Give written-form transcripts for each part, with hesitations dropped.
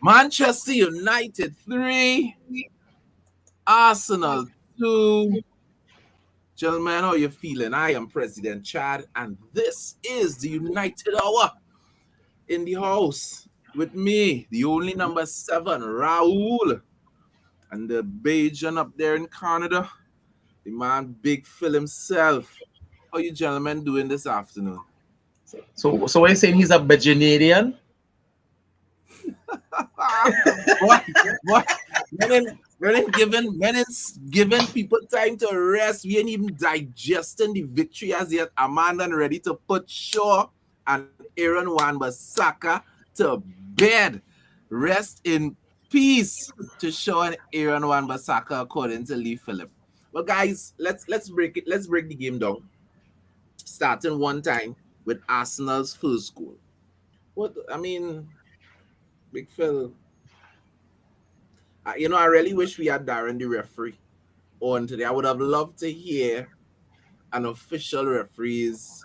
Manchester United 3, Arsenal 2. Gentlemen, how you feeling? I am President Chad, and this is the United Hour in the house with me, the only number 7, Raul, and the Bajan up there in Canada, the man Big Phil himself. How you gentlemen doing this afternoon? So what you saying? He's a vegetarian? what? What? When it's given people time to rest, we ain't even digesting the victory as yet. Amanda ready to put Shaw and Aaron Wan-Bissaka to bed. Rest in peace to Shaw and Aaron Wan-Bissaka, according to Lee Phillip. Well, guys, let's break it. Let's break the game down. Starting one time with Arsenal's first goal. What I mean, Big Phil. I really wish we had Darren the referee on today. I would have loved to hear an official referee's,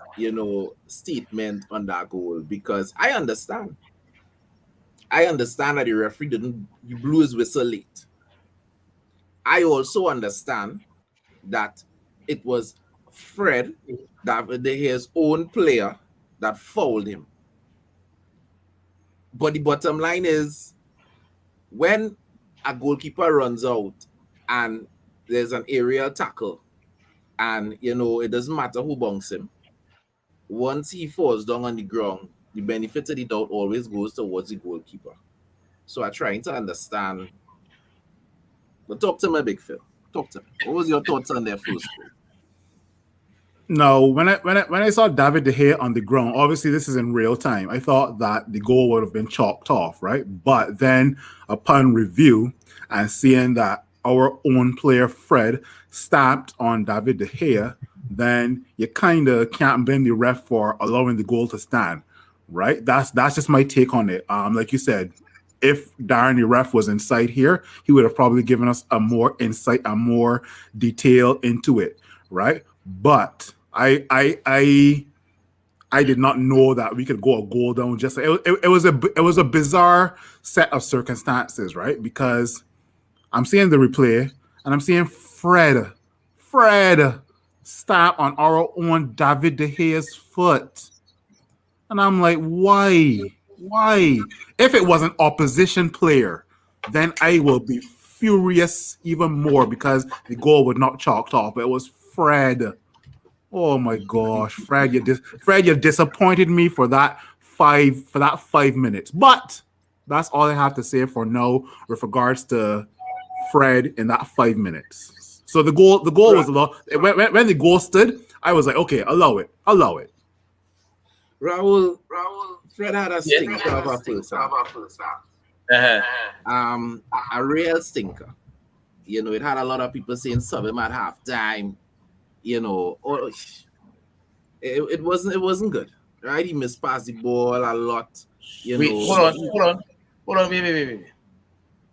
statement on that goal because I understand. I understand that the referee didn't he blew his whistle late. I also understand that it was Fred, his own player, that fouled him. But the bottom line is when a goalkeeper runs out and there's an aerial tackle, and it doesn't matter who bunks him. Once he falls down on the ground, the benefit of the doubt always goes towards the goalkeeper. So I'm trying to understand. But talk to me, Big Phil. Talk to me. What was your thoughts on their first goal? No, when I saw David De Gea on the ground, obviously this is in real time. I thought that the goal would have been chalked off, right? But then upon review and seeing that our own player Fred stamped on David De Gea, then you kind of can't blame the ref for allowing the goal to stand, right? That's just my take on it. Like you said, if Darren the ref was inside here, he would have probably given us a more insight, a more detail into it, right? But I did not know that we could go a goal down. Just it was a bizarre set of circumstances, right? Because I'm seeing the replay and I'm seeing Fred stop on our own David De Gea's foot, and I'm like, why? Why? If it was an opposition player, then I will be furious even more because the goal would not chalked off. But it was Fred. Oh my gosh, Fred, you disappointed me for that 5 minutes. But that's all I have to say for now with regards to Fred in that 5 minutes. So the goal was a lot. When the goal stood, I was like, okay, allow it. Raul, Fred had a stinker of a first half. A real stinker. It had a lot of people saying sub him at halftime. Or it wasn't good, right? He mispassed the ball a lot. Wait, hold on, wait.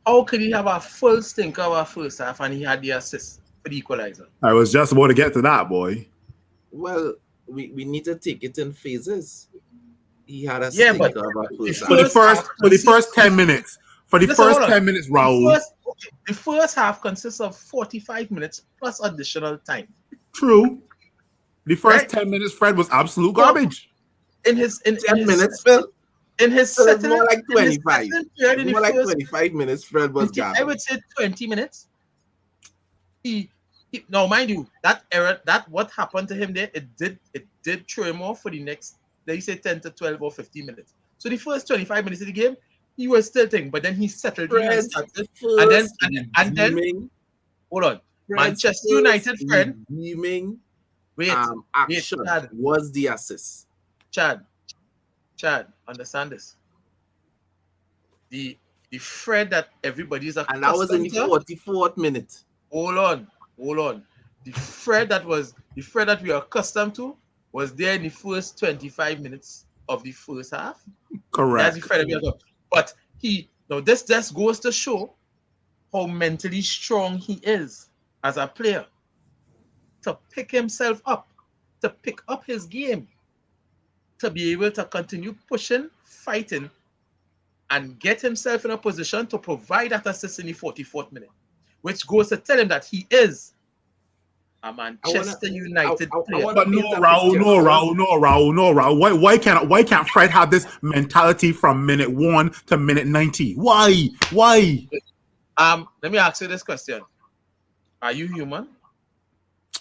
How could he have a full stinker of a first half and he had the assist for the equalizer? I was just about to get to that, boy. Well, we need to take it in phases. He had a stinker of a first half. For the first 10 minutes. For the first 10 minutes, Raul. The first half consists of 45 minutes plus additional time. True. The first 10 minutes, Fred was absolute garbage. In 10 minutes, Phil. In his second, more like 25. More like 25 minutes, Fred was garbage. I would say 20 minutes. Now, mind you, that error, that what happened to him there, it did throw him off for the next, let you say 10 to 12 or 15 minutes. So the first 25 minutes of the game, he was still thinking, but then he settled and started. And then hold on. Manchester United friend action was the assist. Chad, understand this. The Fred that everybody's accustomed to. And that was in the 44th minute. Hold on. The Fred that we are accustomed to was there in the first 25 minutes of the first half. Correct. That's the Fred that we are accustomed to. But this just goes to show how mentally strong he is as a player to pick himself up, to pick up his game, to be able to continue pushing, fighting, and get himself in a position to provide that assist in the 44th minute, which goes to tell him that he is a Manchester United I player. wanna But no, paint a Raul, picture. no, Raul, no, Raul, no, Raul. Why can't Fred have this mentality from minute 1 to minute 90? Why? Let me ask you this question: are you human?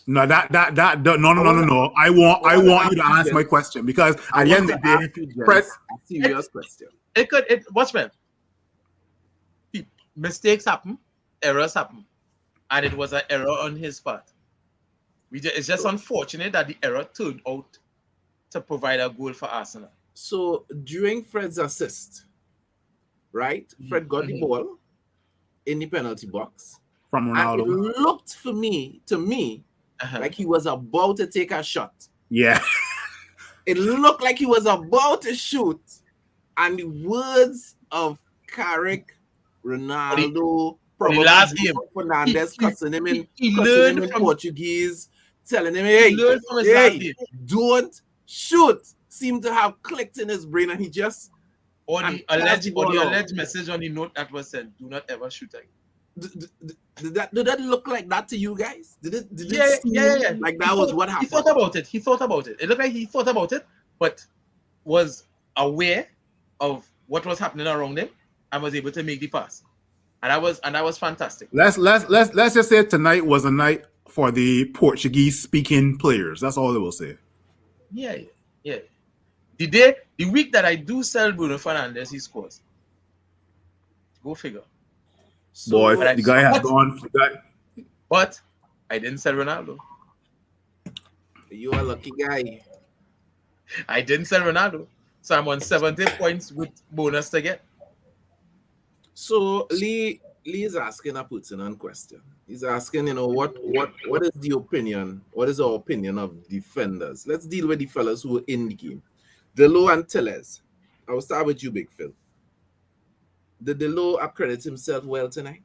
No, no, no, I no, no, wanna no. I I wanna want ask you to you answer my gents. question because I at the want end to of the ask day, you Fred, gents a It, serious question. watch man. Mistakes happen, errors happen, and it was an error on his part. It's just unfortunate that the error turned out to provide a goal for Arsenal. So during Fred's assist, right? Fred got the ball in the penalty box, from and it Ronaldo. looked to me, like he was about to take a shot. Yeah. It looked like he was about to shoot, and the words of Carrick, Ronaldo, For the probably last game, Bruno Fernandes he cussing him learned in from Portuguese, telling him, he learned from his last hey, game. don't shoot, seemed to have clicked in his brain, and he just Or and the passed the ball out. alleged message on the note that was sent: "Do not ever shoot again." Did that look like that to you guys? Did it Yeah. seem like that was what He happened? thought about it. He thought about it. It looked like he thought about it, but was aware of what was happening around him and was able to make the pass. And that was fantastic. Let's just say tonight was a night for the Portuguese speaking players. That's all I will say. Yeah. The week that I do sell Bruno Fernandes, he scores. Go figure. Boy, But So I, the guy has but, gone. but I didn't sell Ronaldo. you are a lucky guy. I didn't sell Ronaldo. So I'm on 70 points with bonus to get. So Lee is asking a pertinent question. He's asking, what is the opinion? What is our opinion of defenders? Let's deal with the fellas who are in the game. Delo and Tellez. I will start with you, Big Phil. Did Delo accredit himself well tonight?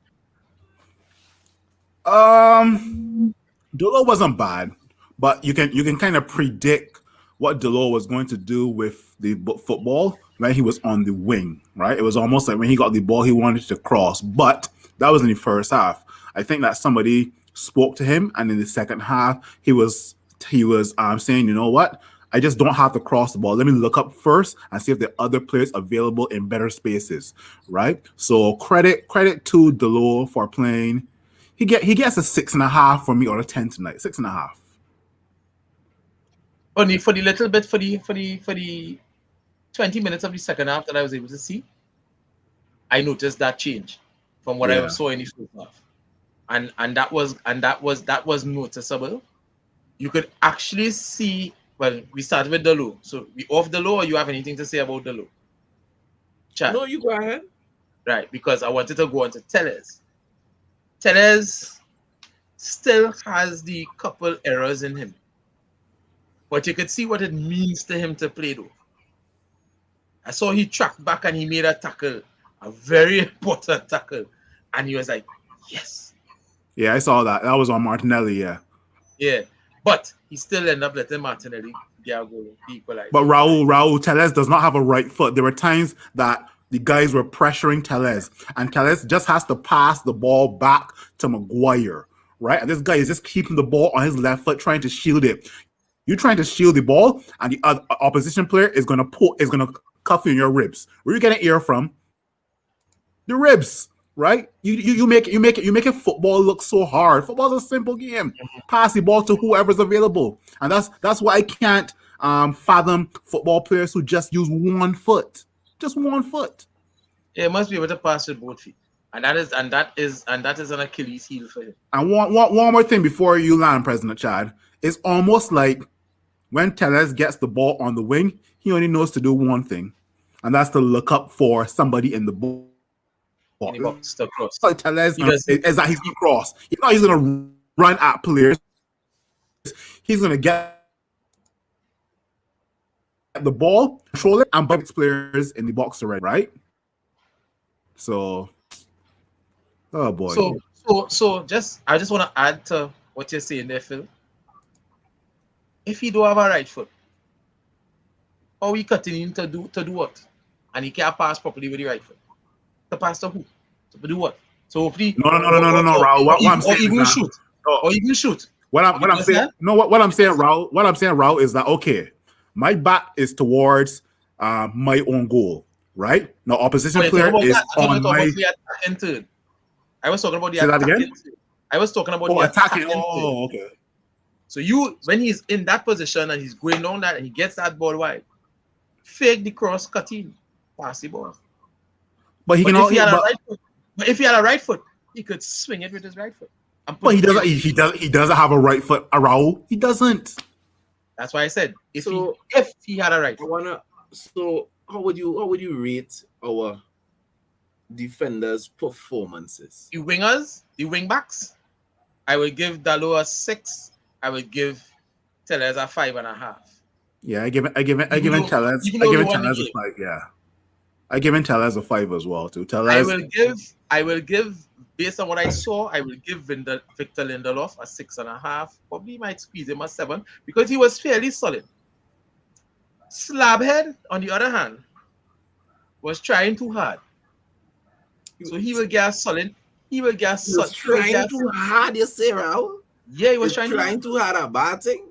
Dolo wasn't bad, but you can kind of predict what Delo was going to do with the football when he was on the wing, right? It was almost like when he got the ball, he wanted to cross, but that was in the first half. I think that somebody spoke to him, and in the second half, he was saying, you know what? I just don't have to cross the ball. Let me look up first and see if there are other players available in better spaces, right? So credit to Delo for playing. He gets a 6.5 for me or a 10 tonight. 6.5. Only for the little bit for the 20 minutes of the second half that I was able to see, I noticed that change from what I Yeah. saw in the first half. And that was noticeable. You could actually see. Well, we started with Delo. So we off Delo, or you have anything to say about Delo? Chad. No, you go ahead. Right, because I wanted to go on to Tellez. Tellez still has the couple errors in him, but you could see what it means to him to play though. I saw he tracked back and he made a tackle, a very important tackle, and he was like, yes. Yeah, I saw that. That was on Martinelli, yeah. Yeah, but he still ended up letting Martinelli get a goal, the equalizer. But Raul Tellez does not have a right foot. There were times that the guys were pressuring Tellez, and Tellez just has to pass the ball back to Maguire, right? And this guy is just keeping the ball on his left foot, trying to shield it. You're trying to shield the ball, and the opposition player is gonna cuff you in your ribs. Where you getting air from? The ribs, right? You make it football look so hard. Football's a simple game. Pass the ball to whoever's available, and that's why I can't fathom football players who just use one foot, just one foot. Yeah, he must be able to pass with both feet, and that is an Achilles heel for him. And one more thing before you land, President Chad. It's almost like when Tellez gets the ball on the wing, he only knows to do one thing, and that's to look up for somebody in the ball. In the box to cross. Tellez He does. is that he's going to cross. He's going to run at players. He's going to get the ball, control it, and box players in the box already, right? So, oh boy. So I just want to add to what you're saying there, Phil. If he don't have a right foot, how we continuing to do what? and he can't pass properly with the right foot. To pass to who? To do what? So hopefully, No, Raul. What I'm saying is even that shoot, or even shoot. what I'm saying, no, what I'm saying, Raul. What I'm saying, Raul, is that okay? My back is towards my own goal, right? Now, opposition Oh, you're talking player about is that. I thought you were on talking my. about the attacking third. I was talking about the Say that attacking again. third. I was talking about Oh, the attacking. attacking third. Oh, okay. So when he's in that position and he's going down that and he gets that ball wide, fake the cross, cut in, pass the ball. But he But can if all. he had a right foot, he could swing it with his right foot. But he doesn't. He doesn't have a right foot. Raul. He doesn't. That's why I said if So he had a right I foot. wanna. So how would you rate our defenders' performances? The wingers, the wing backs, I would give Dalo a 6. I would give Tellez a 5.5. Yeah, I give it Tellez. Even I though give he it won the Tellez a game, 5. Yeah, I give it Tellez a 5 as well too. I Tellez. will give based on what I saw, I will give Victor Lindelof a 6.5. Probably might squeeze him a 7 because he was fairly solid. Slabhead, on the other hand, was trying too hard. So he will get solid. He will get He was solid. trying too hard, you say, Raul? Yeah, he was He's trying too hard at batting.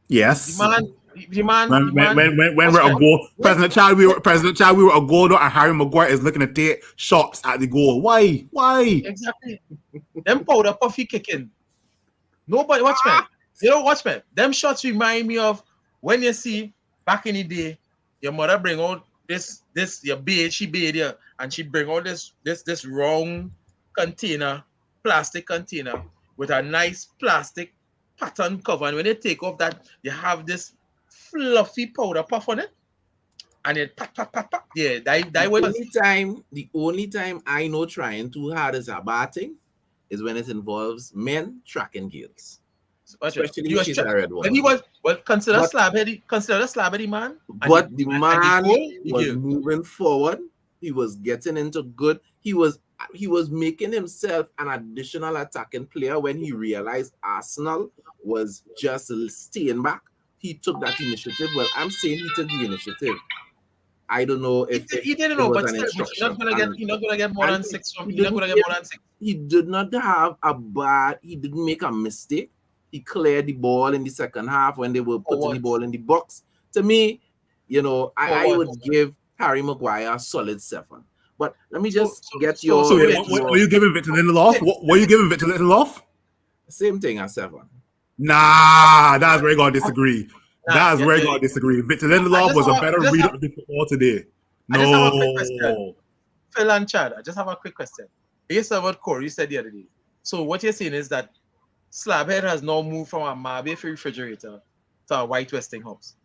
Yes. The man. When we're a goal, President Chad, we were a goal, and Harry Maguire is looking to take shots at the goal. Why? Exactly. Them powder puffy kicking. Nobody, watchman. You know, watchman. Them shots remind me of when you see back in the day, your mother bring out this your babe, she bathe you, and she bring out this round container, plastic container with a nice plastic pattern cover. And when they take off that, you have this fluffy powder puff on it, and it pat. Yeah, that was The only time I know trying too hard is at batting is when it involves men tracking girls. Especially if she's a red one. But he was consider the slabheady man. But the man was moving forward. He was getting into good. He was making himself an additional attacking player when he realized Arsenal was just staying back. He took that initiative. Well, I'm saying he took the initiative. I don't know if he didn't know, but still, he's not gonna get more than 6 from. He's not gonna get more than 6. He did not have a bad. He didn't make a mistake. He cleared the ball in the second half when they were putting the ball in the box. To me, you know, I would give Harry Maguire a solid 7. But let me just get your. So what are you giving Victor Lindelof? What are you giving Victor Lindelof? Same thing as 7. Nah, that's where you're gonna disagree. That's where you're gonna disagree. Victor Lindelof was a better reader of the football today. No. I just have a quick question. Phil and Chad, I just have a quick question. Based on what Corey said the other day. So what you're saying is that Slabhead has now moved from a Marbe refrigerator to a White Westinghouse.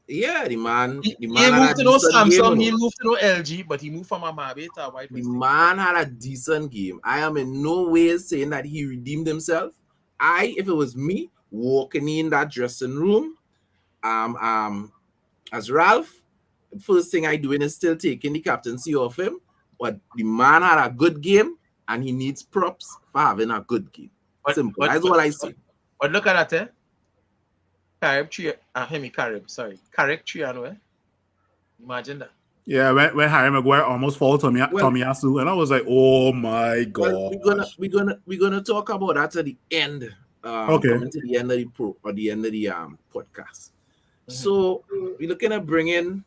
Yeah, the man he moved to no Samsung, he moved to no LG, but he moved from a Marbe to a White Westinghouse. The man had a decent game. I am in no way saying that he redeemed himself. If it was me walking in that dressing room, as Ralph, the first thing I doing is still taking the captaincy off him. But the man had a good game, and he needs props for having a good game. Simple. That's what I say. But look at that, Carib Triano, Imagine that. Yeah, when Harry Maguire almost fouled Tomiyasu, and I was like, "Oh my god!" Well, we're gonna talk about that at the end. Okay. Coming to the end of the end of the podcast. Mm-hmm. So we're looking at bringing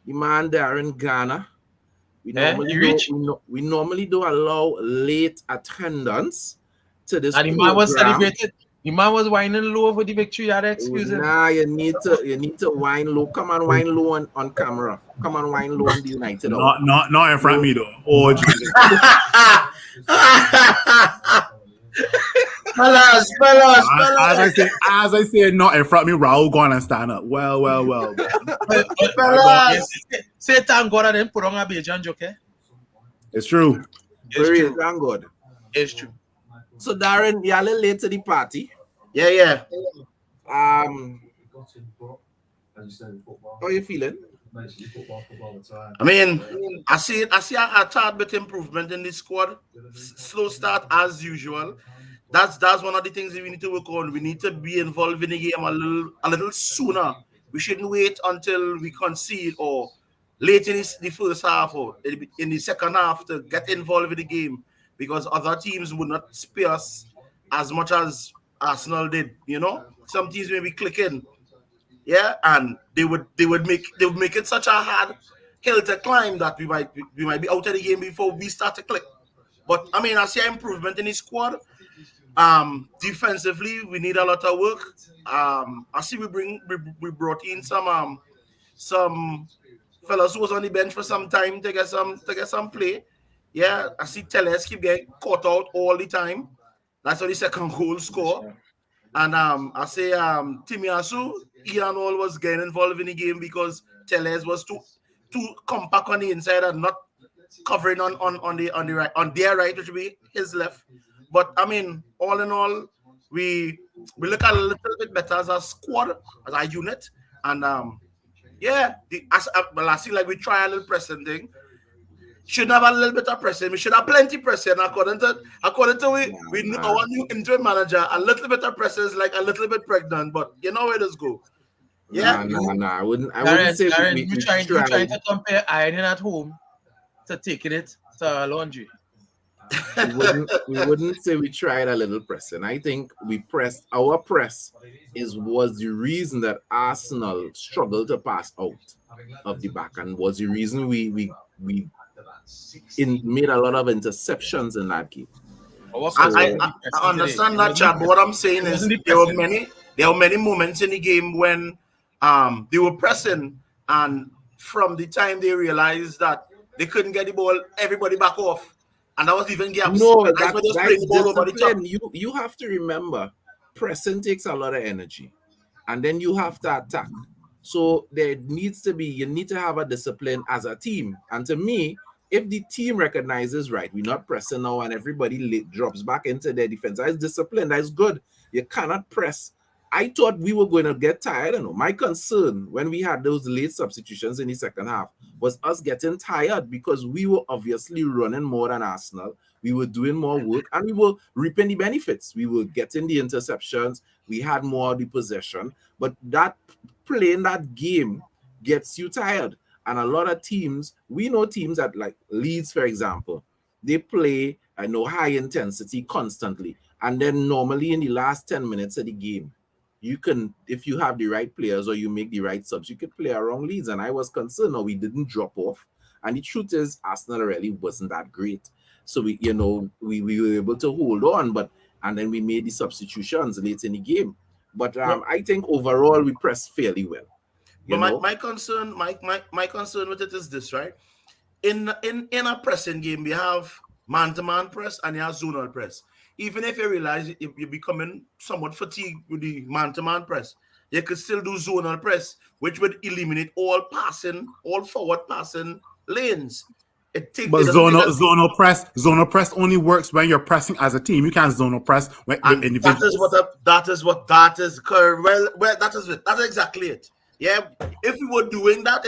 the man there in Ghana. We normally don't allow late attendance to this. And the man was celebrated. The man was whining low for the victory. Excuse me. Nah, you need to whine low. Come on, whine low on camera. Come on, whine low on the United. Not in front of me though. Oh Jesus. As I say, not in front of me, Raul going and stand up. Well. Say thank God I didn't put on a Bajan joke. It's true. Thank God. It's true. So Darren, you're a little late to the party. Yeah. How are you feeling? I mean, I see a tad bit improvement in this squad. Slow start as usual. That's one of the things that we need to work on. We need to be involved in the game a little sooner We shouldn't wait until we concede or late in the first half or in the second half to get involved with the game, because other teams would not spare us as much as Arsenal did. You know, some teams maybe click in, yeah, and they would make it such a hard hill to climb that we might be out of the game before we start to click. But I mean, I see improvement in his squad. Defensively, we need a lot of work. I see we brought in some fellas who was on the bench for some time to get some play. Yeah, I see Teles keep getting caught out all the time. That's what the second goal score. And I say Timiasu, Ian all was getting involved in the game because Teles was too compact on the inside and not covering on the right, on their right, which would be his left. But I mean, all in all, we look a little bit better as a squad, as a unit, and yeah, well, I see like we try a little pressing thing. Should have a little bit of pressing. We should have plenty pressing. According to Nah, our new interim manager, a little bit of pressing is like a little bit pregnant, but you know where this go. Yeah, nah. I wouldn't Darren, say Darren, we you tried. trying to compare ironing at home to taking it to laundry. We wouldn't say we tried a little pressing. I think we pressed. Our press was the reason that Arsenal struggled to pass out of the back, and was the reason we made a lot of interceptions in that game. Our I, press I, So wasn't I the I pressing today. understand It that, wasn't the Chad. But what pressing. I'm saying It is wasn't the there were pressing. many moments in the game when they were pressing, and from the time they realized that they couldn't get the ball, everybody back off, and that was even gaps. no, And that's why they was playing that's the ball over the top. discipline. You have to remember, pressing takes a lot of energy, and then you have to attack. So you need to have a discipline as a team. And to me, if the team recognizes, right, we're not pressing now, and everybody drops back into their defense, that's discipline. That's good. You cannot press. I thought we were going to get tired. I don't know. My concern when we had those late substitutions in the second half was us getting tired, because we were obviously running more than Arsenal. We were doing more work, and we were reaping the benefits. We were getting the interceptions. We had more of the possession. But that playing that game gets you tired. And a lot of teams, we know teams that, like Leeds, for example, they play I know high intensity constantly. And then normally in the last 10 minutes of the game, you can, if you have the right players or you make the right subs, you could play around Leeds. And I was concerned, or we didn't drop off. And the truth is, Arsenal really wasn't that great. So we were able to hold on, and then we made the substitutions late in the game. But But I think overall we pressed fairly well. but You my, know, my concern my concern with it is this, right? In a pressing game, we have man-to-man press and you have zonal press. Even if you realize if you're becoming somewhat fatigued with the man-to-man press, you could still do zonal press, which would eliminate all forward passing lanes. But It doesn't take us. zonal press only works when you're pressing as a team. You can't zonal press with And individuals. that is correct. Well, that is it. That's exactly it. Yeah, if we were doing that,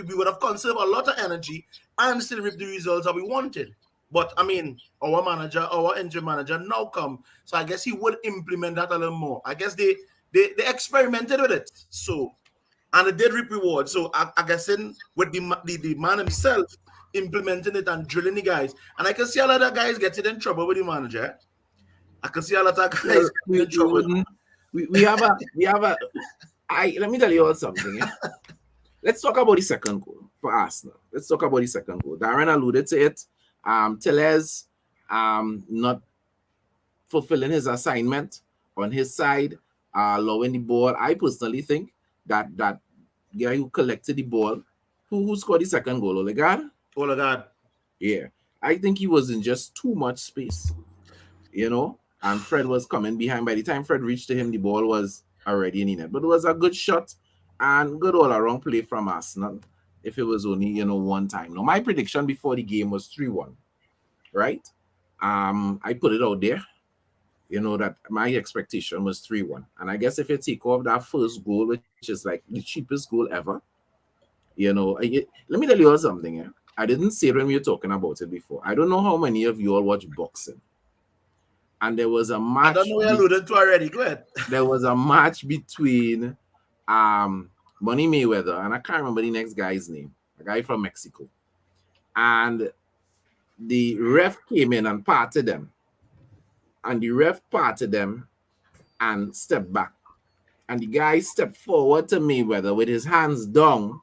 we would have conserved a lot of energy and still reap the results that we wanted. But I mean, our interim manager now come, so I guess he would implement that a little more. I guess they experimented with it, so and it did reap reward. So I guess in with the man himself implementing it and drilling the guys, and I can see a lot of guys getting in trouble with the manager. I can see a lot of guys well, getting in we trouble. wouldn't. We have a. I let me tell you all something. Yeah? Let's talk about the second goal for Arsenal. Let's talk about the second goal. Darren alluded to it. Tellez, not fulfilling his assignment on his side, allowing the ball. I personally think that guy who collected the ball, who scored the second goal, Oligard? Oh my God. Yeah. I think he was in just too much space, and Fred was coming behind. By the time Fred reached to him, the ball was already in the net. But it was a good shot and good all around play from Arsenal. If it was only, one time. Now, my prediction before the game was 3-1, right? I put it out there, that my expectation was 3-1. And I guess if you take off that first goal, which is like the cheapest goal ever, let me tell you all something. Yeah? I didn't say it when we were talking about it before. I don't know how many of you all watch boxing. And there was a I match. don't know what you alluded to already. Go ahead. There was a match between Money Mayweather, and I can't remember the next guy's name, a guy from Mexico. And the ref came in and parted them. And the ref parted them and stepped back. And the guy stepped forward to Mayweather with his hands down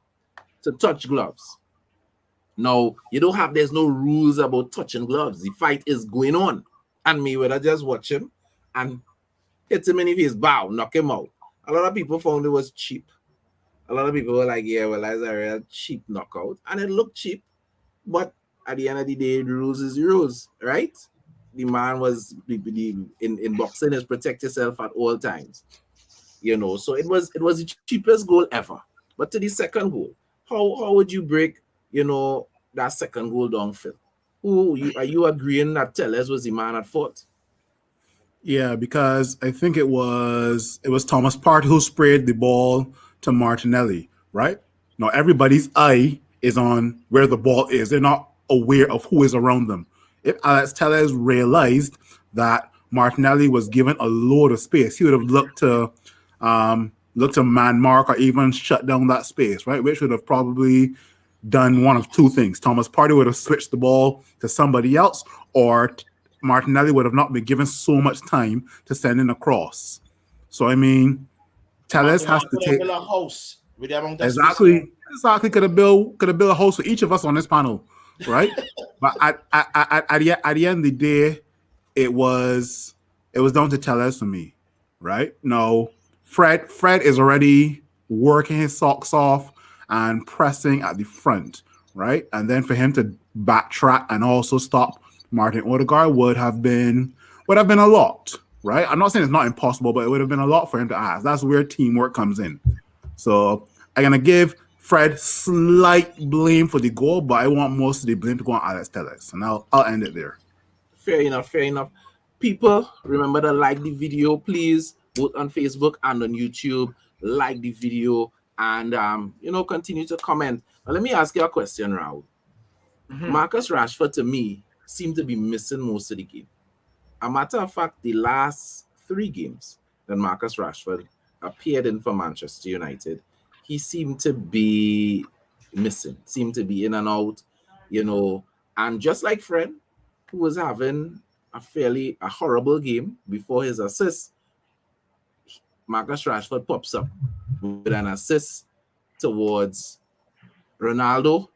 to touch gloves. Now, there's no rules about touching gloves. The fight is going on. And Mayweather just watch him and hit him in the face, bow, knock him out. A lot of people found it was cheap. A lot of people were like, yeah, well, that's a real cheap knockout. And it looked cheap. But at the end of the day, the rules is the rules, right? The man was in boxing is protect yourself at all times. So it was the cheapest goal ever. But to the second goal, how would you break, that second goal down, Phil? Are you agreeing that Tellez was the man at fault? Yeah, because I think it was Thomas Partey who sprayed the ball to Martinelli, right? Now everybody's eye is on where the ball is. They're not aware of who is around them. If Alex Tellez realized that Martinelli was given a load of space, he would have looked to man mark or even shut down that space, right? Which would have probably done one of two things. Thomas Partey would have switched the ball to somebody else, or Martinelli would have not been given so much time to send in a cross. So I mean, Tellez has to take build a house with the amount of space. exactly could have built a house for each of us on this panel, right? But at the end of the day, it was down to Tellez for me, right? No, Fred is already working his socks off and pressing at the front, right? And then for him to backtrack and also stop Martin Odegaard would have been a lot, right? I'm not saying it's not impossible, but it would have been a lot for him to ask. That's where teamwork comes in. So I'm gonna give Fred slight blame for the goal, but I want most of the blame to go on Alex Tellez, and I'll end it there. Fair enough, fair enough. People, remember to like the video, please, both on Facebook and on YouTube. Like the video and continue to comment. Now, let me ask you a question, Raul. Marcus Rashford, to me, seemed to be missing most of the game. A matter of fact, the last 3 games that Marcus Rashford appeared in for Manchester United, he seemed to be missing, seemed to be in and out, and just like Fred, who was having a horrible game before his assist, Marcus Rashford pops up with an assist towards Ronaldo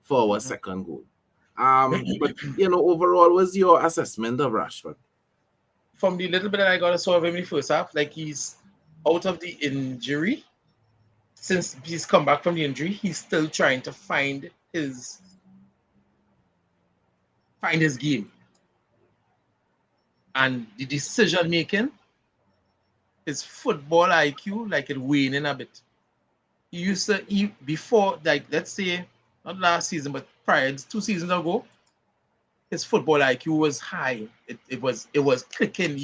for our second goal. But overall, what's your assessment of Rashford? From the little bit that I got to saw of him in the first half, like he's out of the injury. Since he's come back from the injury, he's still trying to find his game. And the decision making, his football IQ, like it waning a bit. Before, like, let's say, not last season, but prior, 2 seasons ago, his football IQ was high. It was clicking.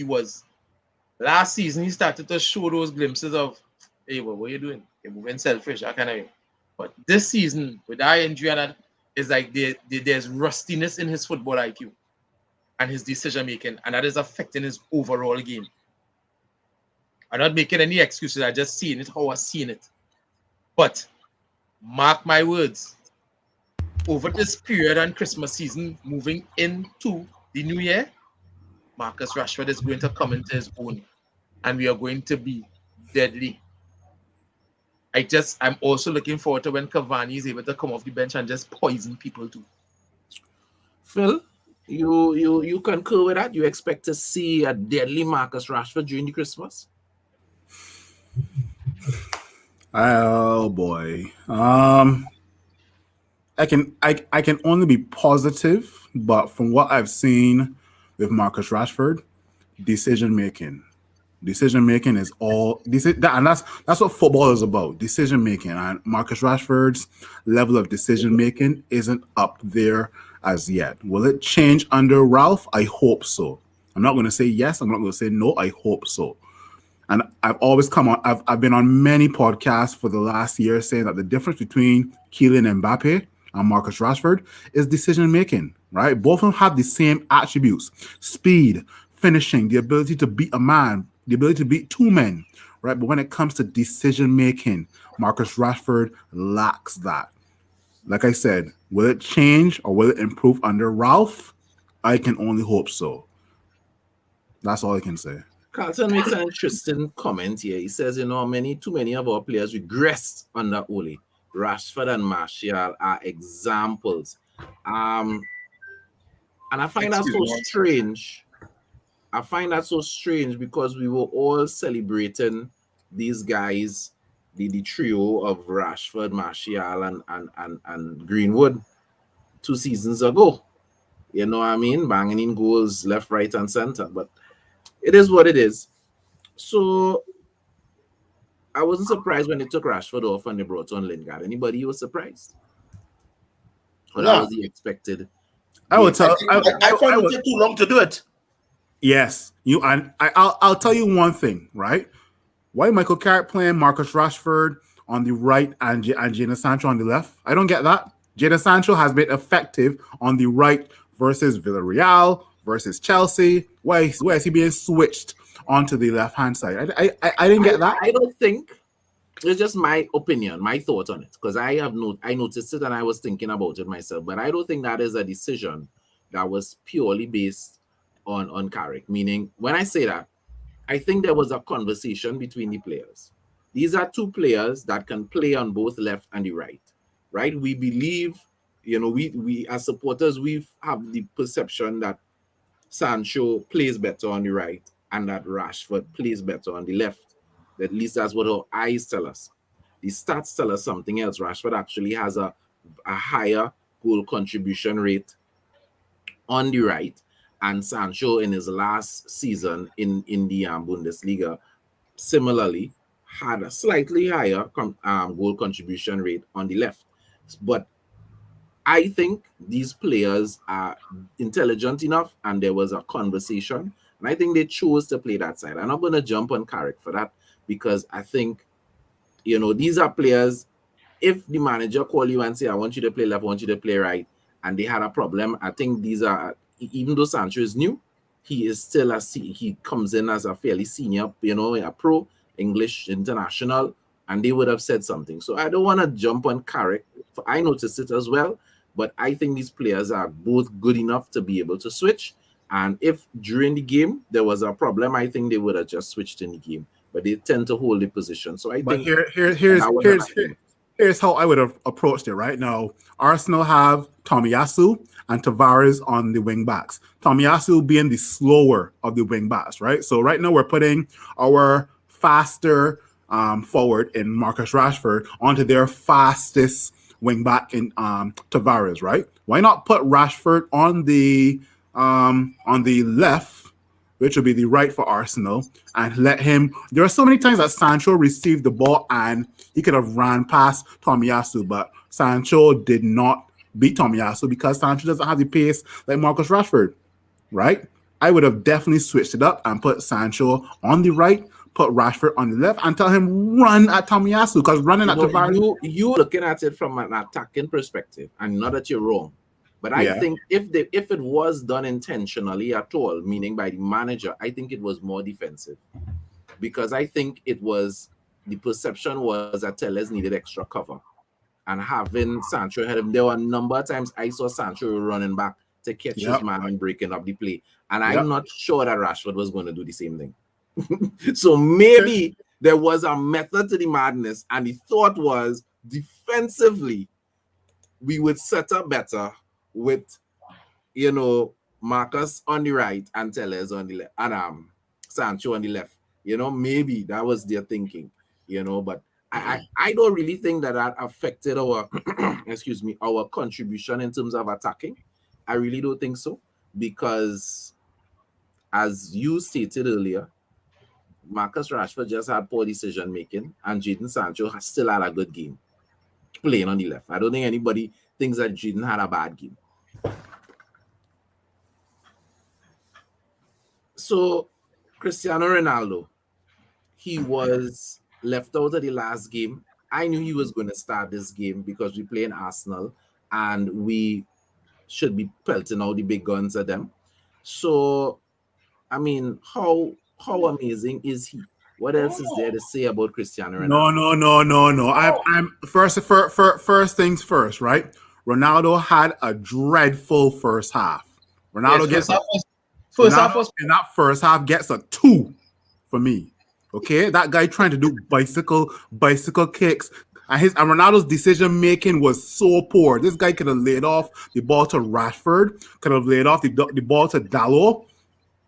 Last season, he started to show those glimpses of, hey, what are you doing? You're moving selfish, that kind of thing. But this season, with that injury, and that, is like there's rustiness in his football IQ and his decision making, and that is affecting his overall game. I'm not making any excuses. I just seeing it how I seen it. But mark my words, over this period on Christmas season, moving into the new year, Marcus Rashford is going to come into his own, and we are going to be deadly. I'm also looking forward to when Cavani is able to come off the bench and just poison people too. Phil, you concur with that? You expect to see a deadly Marcus Rashford during the Christmas? Oh boy. I can only be positive, but from what I've seen with Marcus Rashford, decision making is all and that's what football is about. Decision making, and Marcus Rashford's level of decision making isn't up there as yet. Will it change under Ralph? I hope so. I'm not going to say yes. I'm not going to say no. I hope so. And I've always I've been on many podcasts for the last year saying that the difference between Kylian Mbappe and Marcus Rashford is decision making, right? Both of them have the same attributes: speed, finishing, the ability to beat a man, the ability to beat 2 men, right? But when it comes to decision making, Marcus Rashford lacks that. Like I said, will it change or will it improve under Ralph? I can only hope so. That's all I can say. Carlton makes an interesting comment here. He says, too many of our players regressed under Ole. Rashford and Martial are examples. Um, and I find that Excuse so me one second. strange. I find that so strange because we were all celebrating these guys, the trio of Rashford, Martial, and Greenwood 2 seasons ago. You know what I mean? Banging in goals left, right, and center. But it is what it is. So I wasn't surprised when they took Rashford off and they brought on Lingard. Anybody was surprised? Or that No, was I the would I tell. think expected I outcome. find I it would. take too long to do it. Yes, you. I'll tell you one thing, right? Why Michael Carrick playing Marcus Rashford on the right and Jadon Sancho on the left? I don't get that. Jadon Sancho has been effective on the right versus Villarreal versus Chelsea. Why is he being switched onto the left hand side? I didn't get that. I don't think it's just my opinion, my thought on it, because I noticed it and I was thinking about it myself. But I don't think that is a decision that was purely based on Carrick. Meaning, when I say that, I think there was a conversation between the players. These are two players that can play on both left and the right. Right? We believe, we as supporters, we have the perception that Sancho plays better on the right and that Rashford plays better on the left. At least that's what our eyes tell us. The stats tell us something else. Rashford actually has a higher goal contribution rate on the right, and Sancho in his last season in the Bundesliga similarly had a slightly higher goal contribution rate on the left. But I think these players are intelligent enough, and there was a conversation, and I think they chose to play that side. I'm not going to jump on Carrick for that because I think these are players. If the manager call you and say, "I want you to play left, I want you to play right," and they had a problem, I think these are, even though Sancho is new, he is still he comes in as a fairly senior, a pro English international, and they would have said something. So I don't want to jump on Carrick. I noticed it as well, but I think these players are both good enough to be able to switch. And if during the game there was a problem, I think they would have just switched in the game. But they tend to hold the position. So I But think that was an argument. here's how I would have approached it right now. Arsenal have Tomiyasu and Tavares on the wing backs. Tomiyasu being the slower of the wing backs, right? So right now we're putting our faster forward in Marcus Rashford onto their fastest wing back in Tavares, right? Why not put Rashford on the left, which will be the right for Arsenal, and let him. There are so many times that Sancho received the ball and he could have ran past Tomiyasu, but Sancho did not beat Tomiyasu because Sancho doesn't have the pace like Marcus Rashford, right? I would have definitely switched it up and put Sancho on the right, put Rashford on the left, and tell him run at Tomiyasu because running at Tavares. You looking at it from an attacking perspective, and not that you're wrong. But I Yeah, think if it was done intentionally at all, meaning by the manager, I think it was more defensive. Because I think the perception was that Tellez needed extra cover. And having Sancho ahead of him, there were a number of times I saw Sancho running back to catch his yep, man and breaking up the play. And I'm yep. not sure that Rashford was going to do the same thing. So Okay. maybe there was a method to the madness, and the thought was defensively we would set up better with Marcus on the right and Tellez on the left, and Sancho on the left. Maybe that was their thinking. But I don't really think that affected our excuse me, our contribution in terms of attacking. I really don't think so, because as you stated earlier, Marcus Rashford just had poor decision making, and Jadon Sancho still had a good game playing on the left. I don't think anybody thinks that Jadon had a bad game. So Cristiano Ronaldo, he was left out of the last game. I knew he was going to start this game because we play in Arsenal and we should be pelting out the big guns at them. So, I mean, how amazing is he? What else is there to say about Cristiano No, Ronaldo? no. I'm first things first, right? Ronaldo had a dreadful first half. Yes, Ronaldo gets a first half was in that first half gets a 2 for me. Okay, that guy trying to do bicycle kicks. And Ronaldo's decision making was so poor. This guy could have laid off the ball to Rashford, could have laid off the ball to Dallo.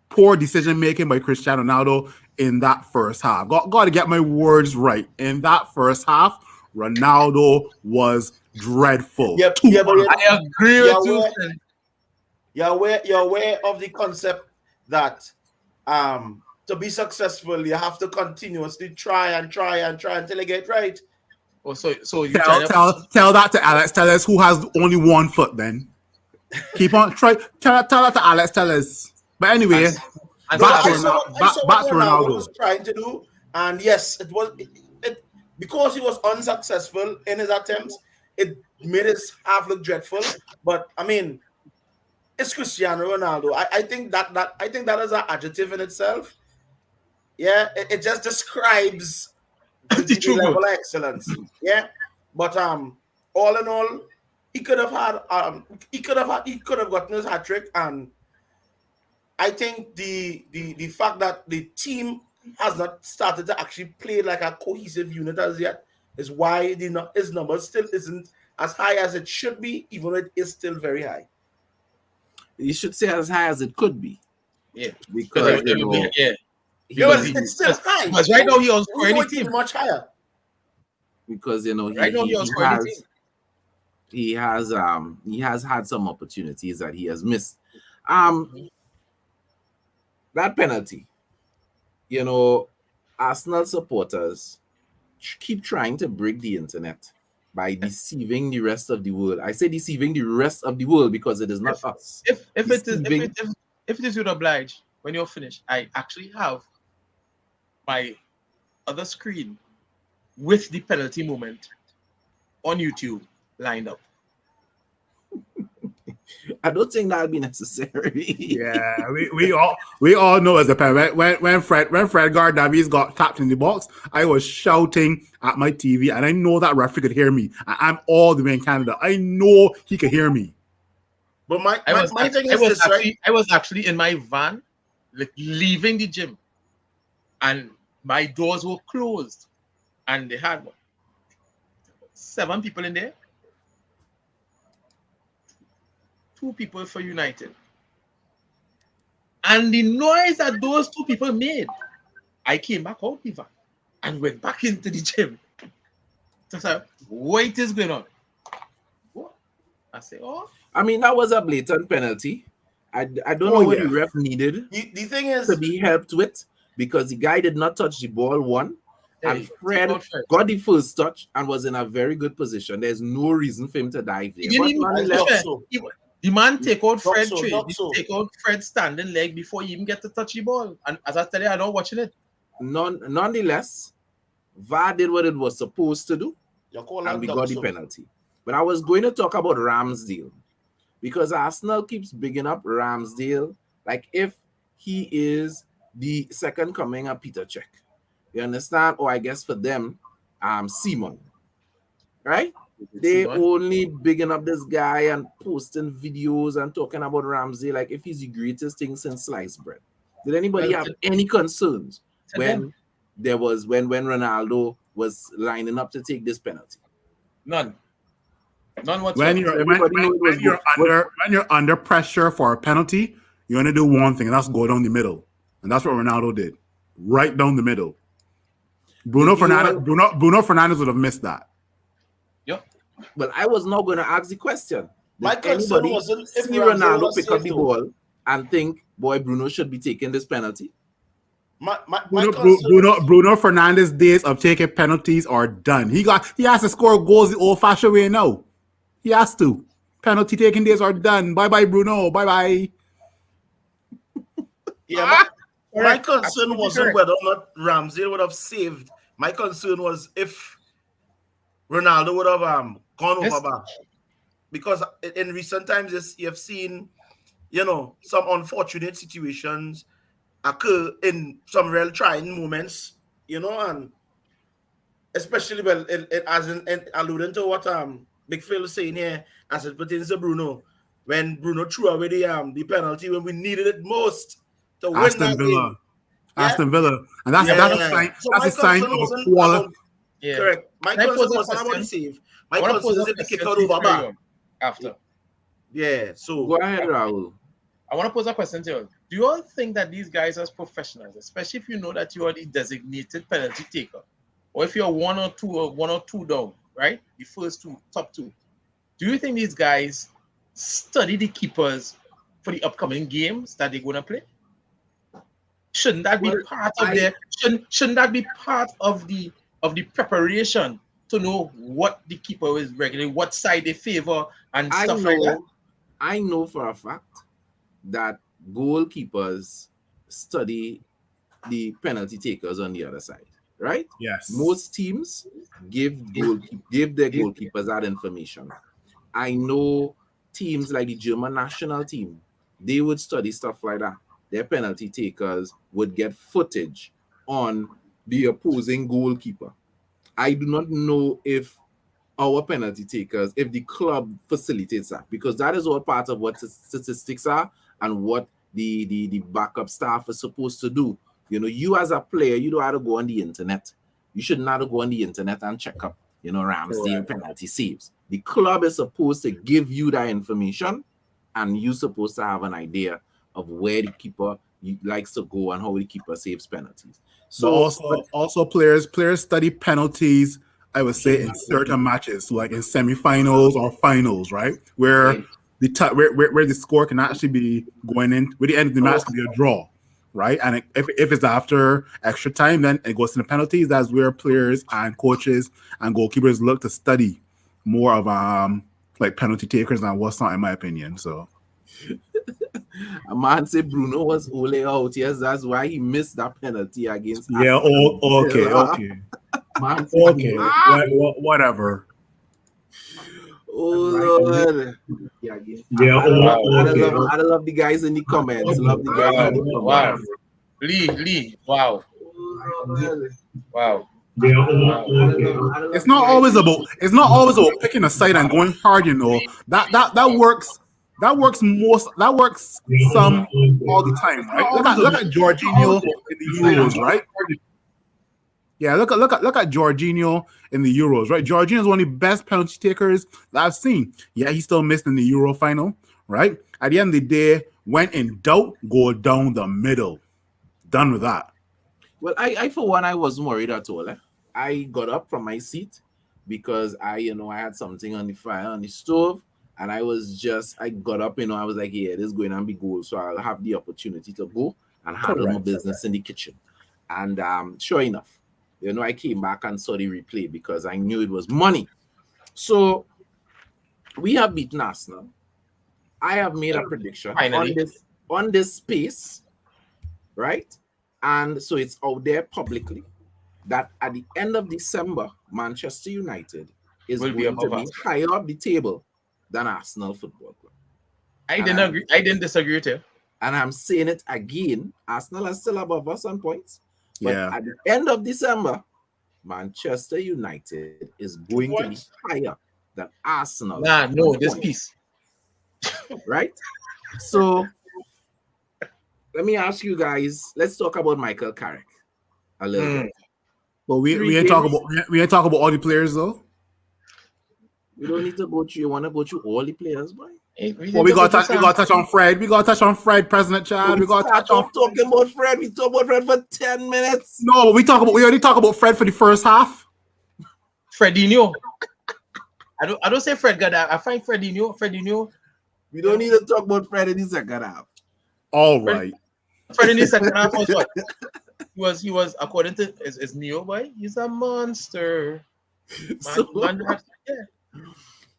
Poor decision making by Cristiano Ronaldo in that first half. Got to get my words right. In that first half, Ronaldo was dreadful. Yeah, Too yeah, but honest. I agree you're with you. aware, Phil. you're aware of the concept that to be successful, you have to continuously try until you get right. Oh, so you trying to Tell that to Alex Tellez, who has only one foot. Then keep on try. Tell that to Alex Tellez. But anyway, and No, back to I Savi, saw Ronaldo. what, I saw what Back to Ronaldo Ronaldo. was trying to do, and yes, it because he was unsuccessful in his attempts. It made his half look dreadful. But I mean, it's Cristiano Ronaldo. I think that is an adjective in itself. Yeah, it just describes the the true level good. of excellence. Yeah, but all in all, he could have had he could have gotten his hat trick, and I think the fact that the team has not started to actually play like a cohesive unit as yet is why his number still isn't as high as it should be, even though it is still very high. You should say as high as it could be Yeah, because it would be, yeah. Yeah, but Because he it's still high. because right now he owns We any know it could team. be much higher. because Right now he owns any team. he has had some opportunities that he has missed. Um, that penalty, you know, Arsenal supporters keep trying to break the internet by deceiving the rest of the world. I say deceiving the rest of the world because it is not us. If it is Deceiving. if it is your oblige when you're finished, I actually have my other screen with the penalty moment on YouTube lined up. I don't think that'll be necessary. Yeah, we all know as a parent when Fred Gardavis got tapped in the box, I was shouting at my TV, and I know that referee could hear me. I'm all the way in Canada. I know he could hear me. But my thing is this, right? I was actually in my van, like leaving the gym, and my doors were closed, and they had 7 people in there. 2 people for United. And the noise that those 2 people made, I came back out the van and went back into the gym. So I said, what is going on? What? I said, oh. I mean, that was a blatant penalty. I don't know what the ref needed The thing is, to be helped with because the guy did not touch the ball one. And Hey, Fred take out Fred. got the first touch and was in a very good position. There's no reason for him to dive there. He didn't But even nonetheless, the man take out Fred so, trade. not He so. take out Fred's standing leg before he even get to touch the ball. And as I tell you, I'm not watching it. nonetheless, VAR did what it was supposed to do, you call and we that got the so. penalty. But I was going to talk about Ramsdale because Arsenal keeps bigging up Ramsdale like if he is the second coming of Peter Cech. You understand? Or I guess for them, Simon, right? They Simon. only bigging up this guy and posting videos and talking about Ramsey like if he's the greatest thing since sliced bread. Did anybody Well, have any concerns to when them. there was when Ronaldo was lining up to take this penalty? None whatsoever. When you're Everybody knew it was good. when you're under pressure for a penalty, you only do one thing, and that's go down the middle, and that's what Ronaldo did, right down the middle. Bruno Fernandes would have missed that. Yep. Well, I was not going to ask the question. Did My concern anybody wasn't if see Ramsdale Ronaldo was pick up safe the though. ball and think, boy, Bruno should be taking this penalty? My concern Bruno Fernandes' days of taking penalties are done. He has to score goals the old-fashioned way now. He has to. Penalty taking days are done. Bye Bruno. Bye. Yeah, my Correct. concern Absolutely wasn't correct. whether or not Ramsdale would have saved. My concern was if Ronaldo would have gone Yes. over back. Because in recent times, you have seen, some unfortunate situations occur in some real trying moments you know, and especially well, as in alluding to what Big Phil was saying here, as it pertains to Bruno, when Bruno threw away the penalty when we needed it most to win Aston that game. Villa. Yeah, Aston Villa. And that's Yeah. that's a sign So that's my a sign concern of a wasn't quality. about Yeah. correct. My Can I concern pose a wasn't about the question? save. I My want to concern pose is a if the kick question out to you, over carry bar. on after. Yeah, so Go ahead, Raul. I want to pose a question to you. Do you all think that these guys are professionals, especially if you know that you are the designated penalty taker, or if you're one or two down, right? The first two, top two. Do you think these guys study the keepers for the upcoming games that they're gonna play? Shouldn't that be Well, part of their shouldn't that be part of the preparation to know what the keeper is regularly, what side they favor and I stuff like that? know for a fact that goalkeepers study the penalty takers on the other side, right? Yes. Most teams give their goalkeepers that information. I know teams like the German national team, they would study stuff like that. Their penalty takers would get footage on the opposing goalkeeper. I do not know if our penalty takers, if the club facilitates that, because that is all part of what statistics are and what the backup staff is supposed to do. You know, you as a player, you don't have to go on the internet. You shouldn't have to go on the internet and check up, you know, Ramsdale penalty saves. The club is supposed to give you that information, and you're supposed to have an idea of where the keeper likes to go and how the keeper saves penalties. But So, also players study penalties, I would say, in certain matches, like in semifinals or finals, right? Where where the score can actually be going in, where the end of the match can be a draw, right? And if it's after extra time, then it goes to the penalties. That's where players and coaches and goalkeepers look to study more of like penalty takers and what's not, in my opinion. So a man said Bruno was only out. Yes, that's why he missed that penalty against yeah, Aston okay, Villa. okay, Man said okay, Bruno. whatever. Oh Lord. Yeah, I love the guys in the comments. Love the guys in the comments. Wow. Lee, wow. Wow. It's not always about picking a side and going hard, you know. That works. That works some all the time, right? Look at Jorginho in the Euros, right? Yeah, look at Jorginho in the Euros, right? Jorginho is one of the best penalty takers that I've seen. Yeah, he still missed in the Euro final, right? At the end of the day, when in doubt, go down the middle. Done with that. Well, I for one, I wasn't worried at all. I got up from my seat because I had something on the fire on the stove, and I got up, I was like, yeah, this is going to be goal, so I'll have the opportunity to go and handle my business in the kitchen. And sure enough, I came back and saw the replay because I knew it was money. So we have beaten Arsenal. I have made a prediction on this space, right? And so it's out there publicly that at the end of December, Manchester United is going to be higher up the table than Arsenal Football Club. I didn't disagree with you. And I'm saying it again. Arsenal are still above us on points. But Yeah. at the end of December, Manchester United is going to be higher than Arsenal. This piece. Right? So let me ask you guys, let's talk about Michael Carrick a little bit. But we ain't talk about all the players though. We don't need to go through. You want to go through all the players, boy? Well, we got to touch on Fred. We got to touch on Fred, President Chad. We got to touch on talking about Fred. We talk about Fred for 10 minutes. No, we already talk about Fred for the first half. Fredinho. I don't say Fred got that. I find Fredinho. We don't need to talk about Fred in the second half. All right. Fred in the second half was what? He was according to his Neo boy. He's a monster.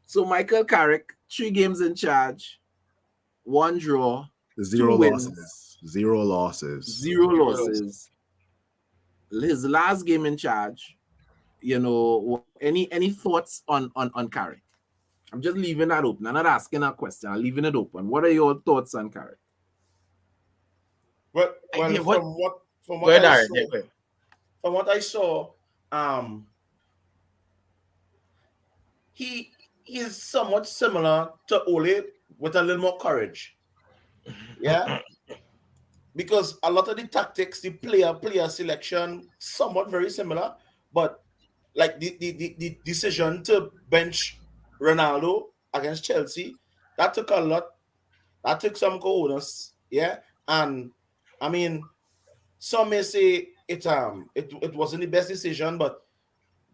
So Michael Carrick, 3 games in charge, 1 draw, 0 losses. wins, 0 losses. 0 losses. His last game in charge, any thoughts on Carrick? I'm just leaving that open. I'm not asking a question. I'm leaving it open. What are your thoughts on I saw, um, he is somewhat similar to Ole with a little more courage. Yeah, because a lot of the tactics, the player selection, somewhat very similar, but like the decision to bench Ronaldo against Chelsea, that took a lot. That took some cojones. Yeah, and I mean, some may say it wasn't the best decision, but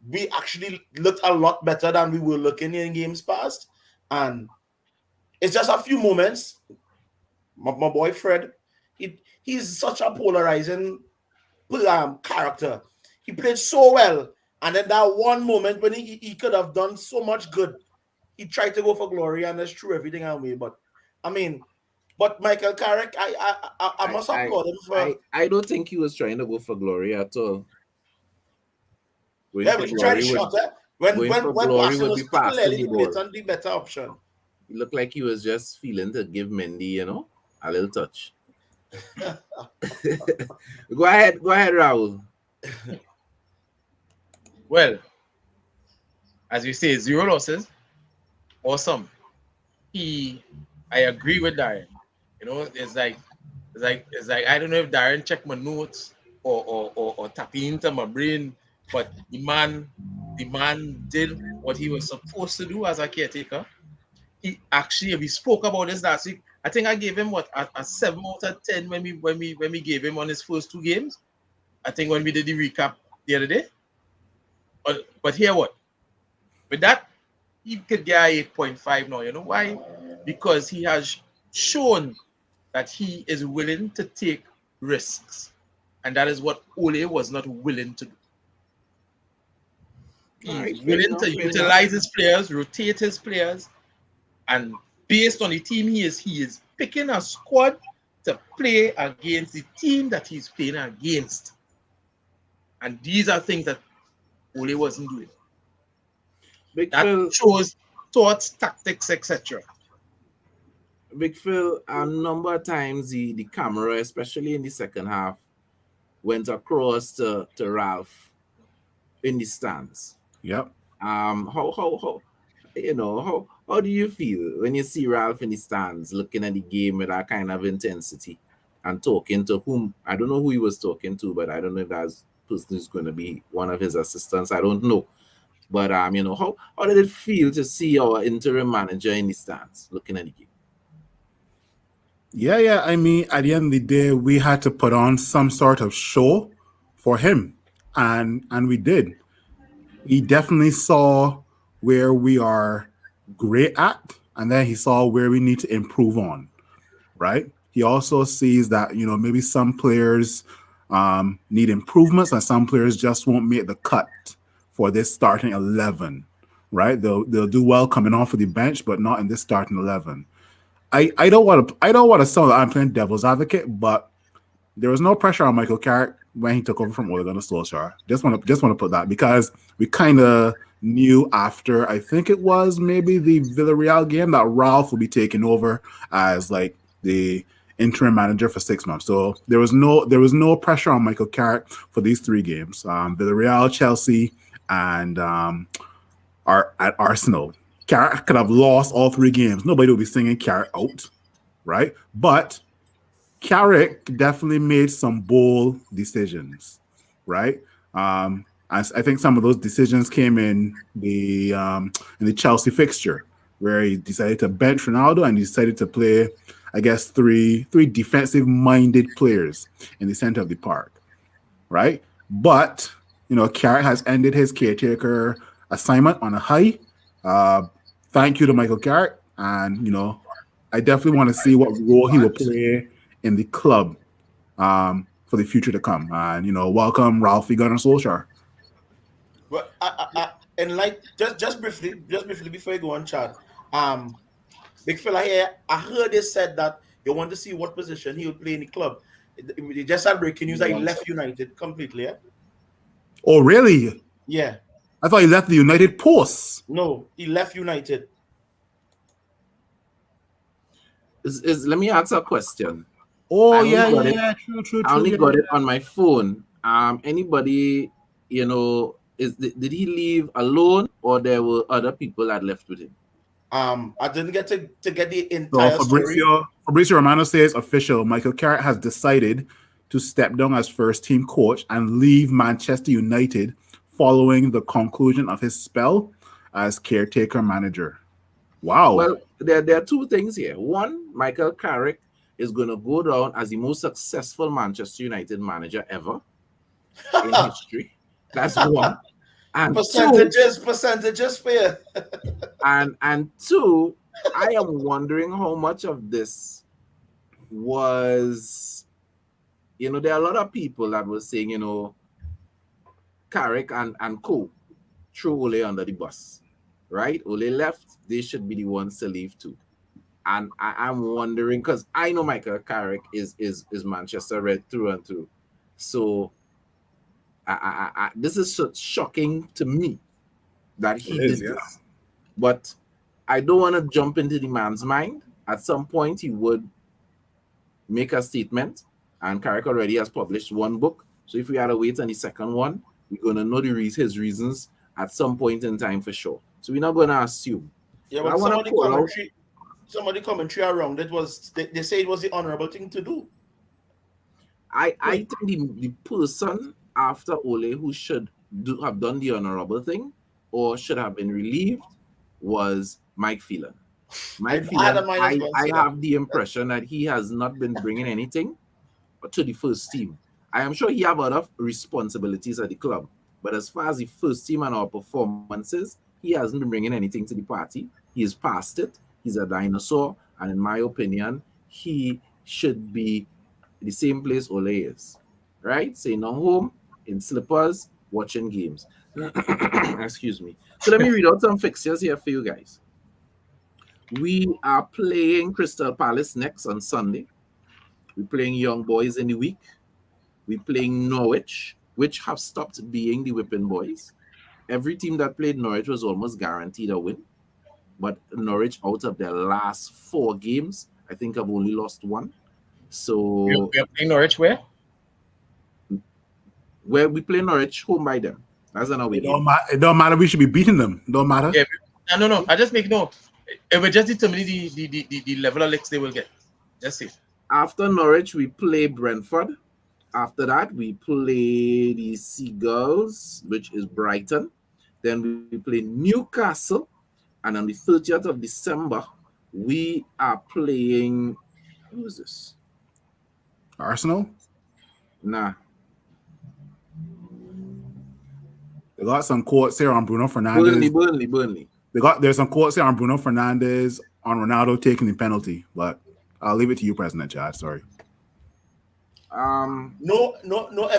we actually looked a lot better than we were looking in games past, and it's just a few moments. My boy Fred, he's such a polarizing character. He played so well, and then that one moment when he could have done so much good, he tried to go for glory and just threw everything away. But I mean, but Michael Carrick, I I must I applaud him for. I don't think he was trying to go for glory at all. Going Yeah, for but he tried to glory would shot it when going for when glory passing would was be passing clearly the the ball. better option. He looked like he was just feeling to give Mendy, a little touch. Go ahead, Raul. Well, as you say, zero losses. Awesome. I agree with Darren. It's like I don't know if Darren checked my notes or tap into my brain, but the man did what he was supposed to do as a caretaker. He actually, we spoke about this last week. I think I gave him what a 7 out of 10 when we gave him on his first two games. I think when we did the recap the other day. But here what? With that, he could get 8.5 now. You know why? Because he has shown that he is willing to take risks. And that is what Ole was not willing to do. All He's right, fair willing enough, to fair enough. utilize his players, rotate his players, and based on the team he is picking a squad to play against the team that he's playing against. And these are things that Ole wasn't doing. Big That Phil, shows thoughts, tactics, etc. Big Phil, a number of times the camera, especially in the second half, went across to Ralph in the stands. Yep. How do you feel when you see Ralph in the stands looking at the game with that kind of intensity and talking to whom? I don't know who he was talking to, but I don't know if that person is going to be one of his assistants. I don't know. But how did it feel to see our interim manager in the stands looking at the game? Yeah, yeah. I mean, at the end of the day, we had to put on some sort of show for him, and we did. He definitely saw where we are great at, and then he saw where we need to improve on. Right? He also sees that maybe some players need improvements, and some players just won't make the cut for this starting 11. Right? They'll do well coming off of the bench, but not in this starting 11. I don't want to sound like I'm playing devil's advocate, but there was no pressure on Michael Carrick when he took over from Ole Gunnar Solskjaer. Just want to put that because we kind of knew after I think it was maybe the Villarreal game that Ralph will be taking over as like the interim manager for 6 months. So there was no pressure on Michael Carrick for these 3 games: Villarreal, Chelsea, and at Arsenal. Carrick could have lost all 3 games. Nobody would be singing Carrick out, right? But Carrick definitely made some bold decisions, right? I think some of those decisions came in the Chelsea fixture, where he decided to bench Ronaldo and he decided to play, I guess, three defensive-minded players in the center of the park, right? But Carrick has ended his caretaker assignment on a high. Thank you to Michael Carrick, and I definitely want to see what role he will play in the club for the future to come. And welcome Ralphie Gunnar Solskjaer. Well, and like just briefly before you go on, Chad. Big fella here, I heard they said that they want to see what position he would play in the club. They just had breaking news that he left United completely. Yeah. Oh, really? Yeah. I thought he left the United post. No, he left United. Let me answer a question. Oh, I only yeah, got yeah, it. yeah. True, I only yeah, got yeah. it on my phone Anybody, did he leave alone or there were other people that left with him? I didn't get to get the So entire story. Fabrizio Romano says official Michael Carrick has decided to step down as first team coach and leave Manchester United following the conclusion of his spell as caretaker manager. Wow. Well, there are two things here. One, Michael Carrick is going to go down as the most successful Manchester United manager ever in history. That's one. And Percentages for you. and two, I am wondering how much of this was, there are a lot of people that were saying, Carrick and co threw Ole under the bus, right? Ole left, they should be the ones to leave too. And I'm wondering, because I know Michael Carrick is Manchester red through and through. So this is shocking to me that he did this. But I don't want to jump into the man's mind. At some point, he would make a statement, and Carrick already has published one book. So if we had to wait on the second one, we're going to know his reasons at some point in time for sure. So we're not going to assume. Yeah, but but some of the commentary around it was they say it was the honorable thing to do. I think the person after Ole who should have done the honorable thing or should have been relieved was Mike Phelan. Mike Phelan, I have the impression that he has not been bringing anything to the first team. I am sure he have other responsibilities at the club, but as far as the first team and our performances, he hasn't been bringing anything to the party. He's past it. He's a dinosaur, and in my opinion, he should be the same place Ole is, right? Staying on home in slippers, watching games. Excuse me. So let me read out some fixtures here for you guys. We are playing Crystal Palace next on Sunday. We're playing Young Boys in the week. We're playing Norwich, which have stopped being the whipping boys. Every team that played Norwich was almost guaranteed a win. But Norwich, out of their last 4 games, I think have only lost 1. So we are playing Norwich where? Where we play Norwich, home by them. That's an away game. It don't matter. We should be beating them. Don't matter. Yeah, no. I just make no. It will just determine the level of licks they will get. Just see. After Norwich, we play Brentford. After that, we play the Seagulls, which is Brighton. Then we play Newcastle. And on the 30th of December, we are playing... Who is this? Arsenal? Nah. They got some quotes here on Bruno Fernandes. Burnley. There's some quotes here on Bruno Fernandes on Ronaldo taking the penalty, but I'll leave it to you, President Chad. Sorry. No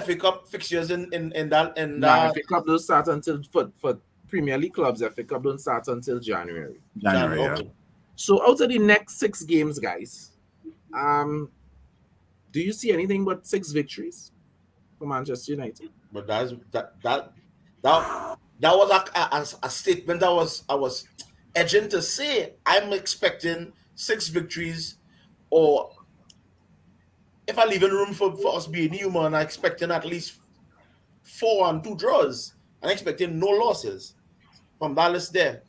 FA Cup fixtures in that. FA Cup don't start until for Premier League clubs. FA Cup don't start until January. Yeah. So out of the next 6 games, guys, do you see anything but 6 victories for Manchester United? But that was a statement that I was edging to say. I'm expecting 6 victories, or if I leave in room for us being human, I'm expecting at least 4 and 2 draws. I'm expecting no losses from that list there.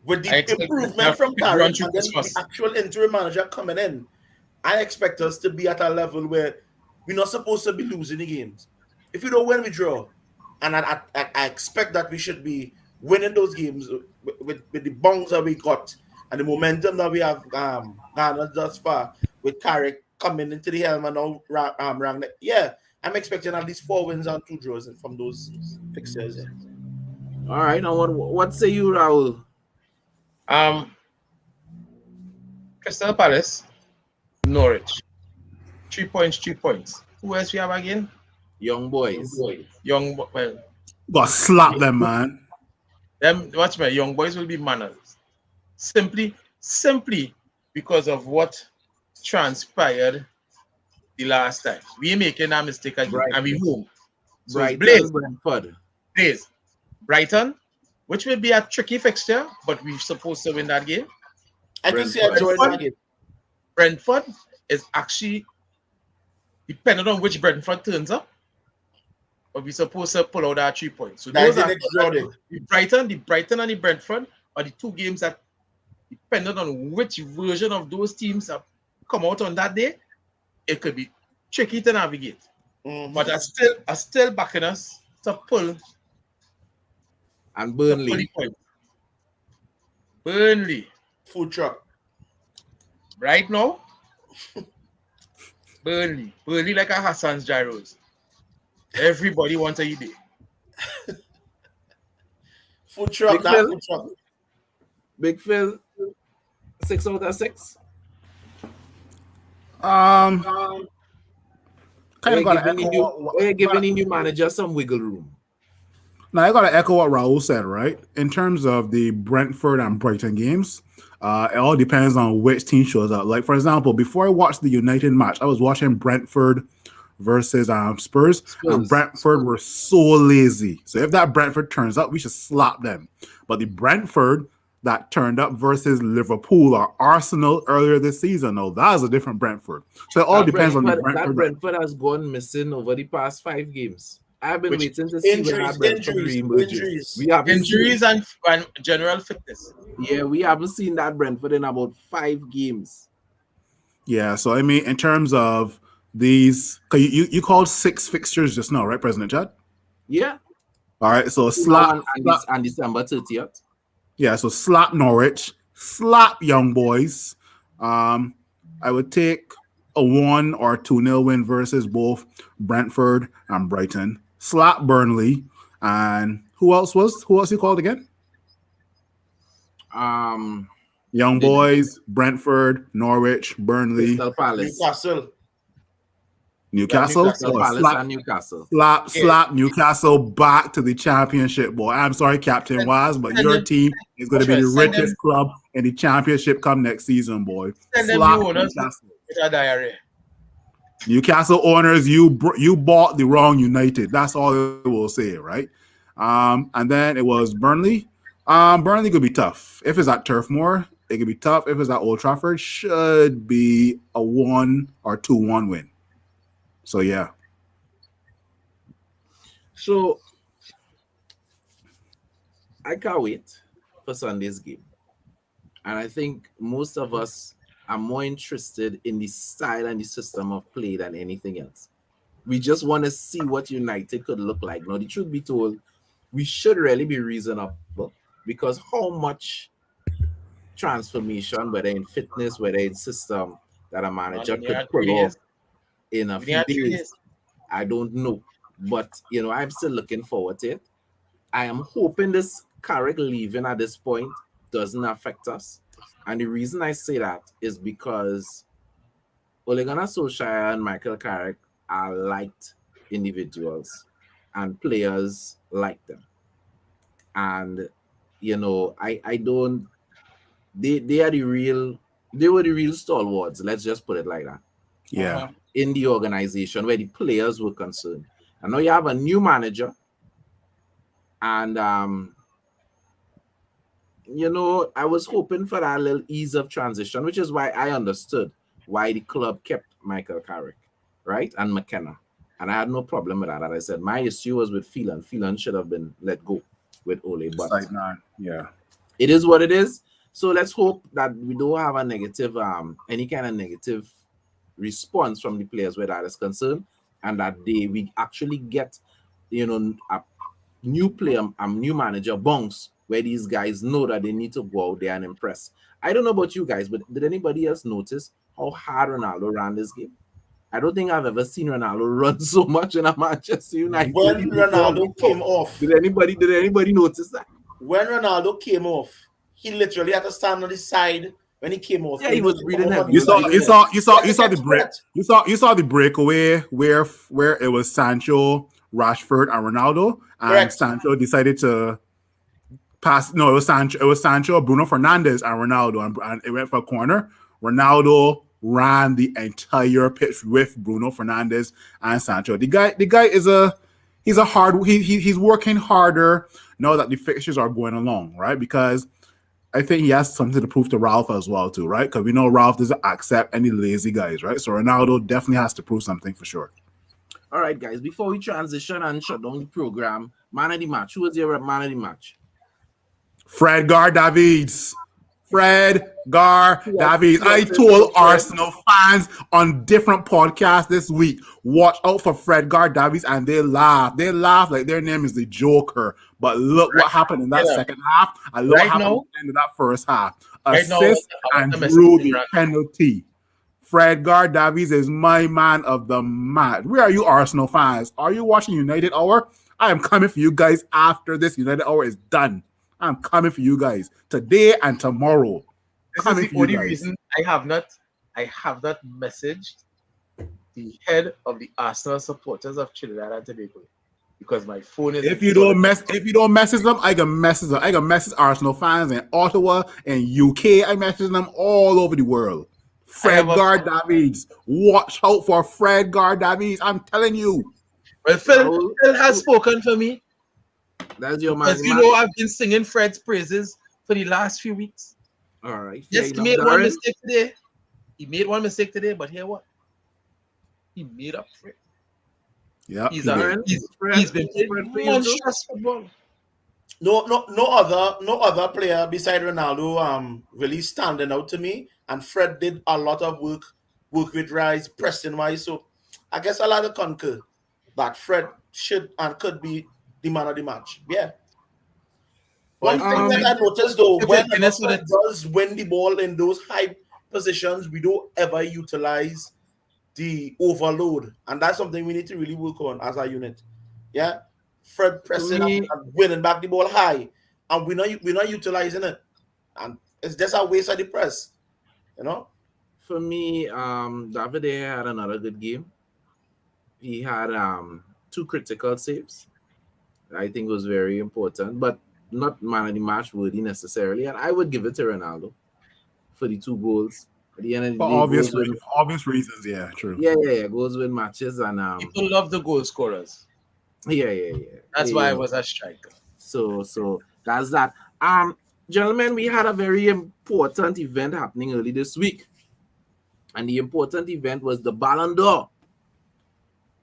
With the improvement from Carrick and then the actual interim manager coming in, I expect us to be at a level where we're not supposed to be losing the games. If we don't win, we draw. And I expect that we should be winning those games with the bongs that we got and the momentum that we have garnered thus far with Carrick coming into the helm and now yeah, I'm expecting at least 4 wins and 2 draws from those fixtures. All right. Now, what say you, Raul? Crystal Palace, Norwich. 3 points. Who else we have again? Young Boys. Got slap them, man. Watch me. Young Boys will be manners. Simply because of what transpired the last time. We making a mistake again, and we home. So Brentford. Brighton, which will be a tricky fixture, but we're supposed to win that game. I can see a joy in that game. Brentford is actually depending on which Brentford turns up. but we supposed to pull out our 3 points. So That those is are the next draw there. the Brighton and the Brentford are the two games that, depending on which version of those teams have come out on that day, it could be tricky to navigate. Mhm. But I still backing us to pull And the Burnley. point. Burnley Food truck. right now. Burnley like a Hassan's gyros. Everybody wants to eat it. Food truck. Big That Phil. food truck. Big Phil, 6 out of 6. Kind of got to echo. We're giving the new manager some wiggle room. Now I got to echo what Raul said, right? In terms of the Brentford and Brighton games, it all depends on which team shows up. Like for example, before I watched the United match, I was watching Brentford versus Spurs, and Brentford were so lazy. So if that Brentford turns up, we should slap them. But the Brentford that turned up versus Liverpool or Arsenal earlier this season, no, that is a different Brentford. So it all depends on the Brentford. That Brentford has gone missing over the past 5 games. I've been waiting to see when that Brentford reemerges. We haven't Injuries and general fitness. Yeah, we haven't seen that Brentford in about 5 games. Yeah, so I mean, in terms of these, you called 6 fixtures just now, right, President Chad? Yeah. All right, so and December 30th. Yeah, so slap Norwich, slap Young Boys. I would take a 1 or 2-0 win versus both Brentford and Brighton. Slap Burnley, and who else you called again? Young Boys, Brentford, Norwich, Burnley, Crystal Palace. Newcastle. Crystal Palace and Newcastle. Slap Newcastle back to the championship, boy. I'm sorry, Captain Waz, but your team is going to be the richest club in the championship come next season, boy. Slap Newcastle. Newcastle owners, you bought the wrong United. That's all I will say, right? And then it was Burnley. Burnley could be tough. If it's at Turf Moor, it could be tough. If it's at Old Trafford, should be a 1 or 2-1 win. So, yeah. So, I can't wait for Sunday's game. And I think most of us are more interested in the style and the system of play than anything else. We just want to see what United could look like. Now, the truth be told, we should really be reasonable because how much transformation, whether in fitness, whether in system, that a manager could pull off in a few days, I don't know. But, I'm still looking forward to it. I am hoping this Carrick leaving at this point doesn't affect us. And the reason I say that is because Ole Gunnar Solskjaer and Michael Carrick are liked individuals and players like them. And, I don't, they were the real stalwarts. Let's just put it like that. Yeah. In the organization where the players were concerned. I know you have a new manager and, I was hoping for that little ease of transition, which is why I understood why the club kept Michael Carrick, right? And McKenna. And I had no problem with that. As I said, my issue was with Phelan. Phelan should have been let go with Ole. But yeah, it is what it is. So let's hope that we don't have a negative, any kind of negative response from the players where that is concerned, and that we actually get, a new player, a new manager bounce where these guys know that they need to go out there and impress. I don't know about you guys, but did anybody else notice how hard Ronaldo ran this game? I don't think I've ever seen Ronaldo run so much in a Manchester United. When Ronaldo came off, did anybody notice that? When Ronaldo came off, he literally had to stand on the side when he came off. Yeah, he was breathing heavy. You saw the break. You saw the breakaway where it was Sancho, Rashford, and Ronaldo, and correct. Sancho decided to pass. No, it was Sancho, Bruno Fernandes, and Ronaldo, and it went for a corner. Ronaldo ran the entire pitch with Bruno Fernandes and Sancho. The guy he's working harder now that the fixtures are going along, right? Because I think he has something to prove to Ralph as well, too, right? Because we know Ralph doesn't accept any lazy guys, right? So Ronaldo definitely has to prove something for sure. All right, guys. Before we transition and shut down the program, man of the match. Who was your man of the match? Fred Gar Davids. Fred Gar Davids. I Kudos to told Fred. Arsenal fans on different podcasts this week, watch out for Fred Gar Davids, and they laugh. They laugh like their name is the Joker. But look what happened in that Yeah. second half, and look what Right happened now, at the end of that first half. right now, Assist I want and the message drew to the Grant. penalty. Fred Gar Davies is my man of the match. Where are you, Arsenal fans? Are you watching United Hour? I am coming for you guys after this United Hour is done. I'm coming for you guys today and tomorrow. This Coming is for the you only guys. reason I have not messaged the head of the Arsenal supporters of Trinidad and Tobago because my phone is If you don't message them, I can message them. I can message Arsenal fans in Ottawa and UK. I message them all over the world. I have Fred a Gar Davies. Watch out for Fred Gar Davies. I'm telling you. well, Rahul, Phil has spoken for me that's your man of because the you match. know I've been singing Fred's praises for the last few weeks. All right. Fair Yes, he enough. made one Darren? mistake today. He made one mistake today, but hear what? He made up for it. Yeah, He's he a, did. Darren? Fred? he's been playing Fred for you too? monstrous football. No other player beside Ronaldo really standing out to me. And Fred did a lot of work with Rice, pressing wise. So I guess I'll have to concur that Fred should and could be the man of the match. Yeah. Well, One thing that I noticed though, if when Guinness would Fred have does win the ball in those high positions, we don't ever utilize the overload. And that's something we need to really work on as a unit. Yeah. Fred pressing me- and winning back the ball high. And we're not utilizing it. And it's just a waste of the press. You know? For me, David had another good game. He had 2 critical saves. I think was very important, but not man of the match worthy necessarily. And I would give it to Ronaldo for the 2 goals. At the end of the For day, obvious reasons, yeah, true. yeah, goals win matches, and people love the goal scorers. yeah. That's Yeah, why I you know. was a striker. So that's that. Gentlemen, we had a very important event happening early this week, and the important event was the Ballon d'Or,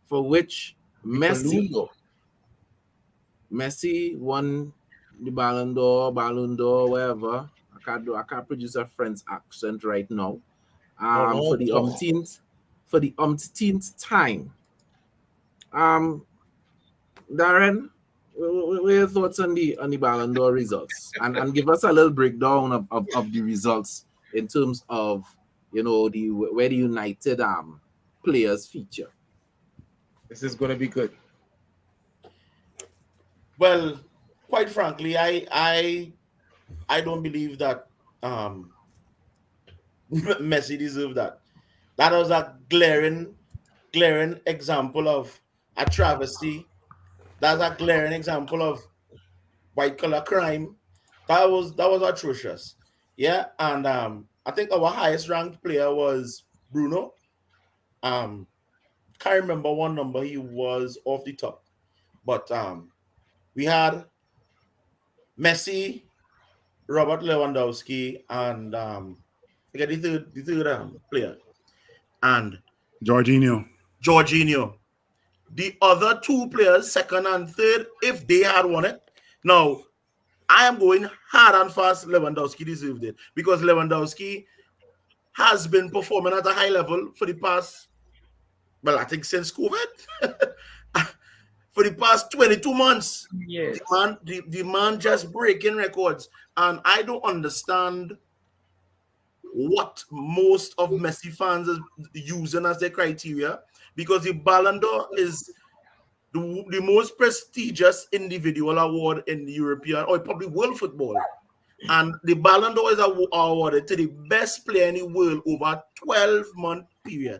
for which Messi won the Ballon d'Or, whatever. I can't produce a French accent right now. For the umpteenth time. Darren, what are your thoughts on the Ballon d'Or results? And give us a little breakdown of the results in terms of where the United players feature. This is going to be good. Well, quite frankly, I don't believe that Messi deserved that. That was a glaring example of a travesty. That's a glaring example of white collar crime. That was atrocious. Yeah, and I think our highest ranked player was Bruno. Can't remember one number he was off the top, but we had Messi, Robert Lewandowski, and forget the third player, and Jorginho. The other 2 players, second and third, if they had won it. Now, I am going hard and fast. Lewandowski deserved it because Lewandowski has been performing at a high level for the past, well, I think since COVID. For the past 22 months. Yes. The man just breaking records. And I don't understand what most of Messi fans are using as their criteria, because the Ballon d'Or is the most prestigious individual award in the European or probably world football. And the Ballon d'Or is awarded to the best player in the world over a 12-month period.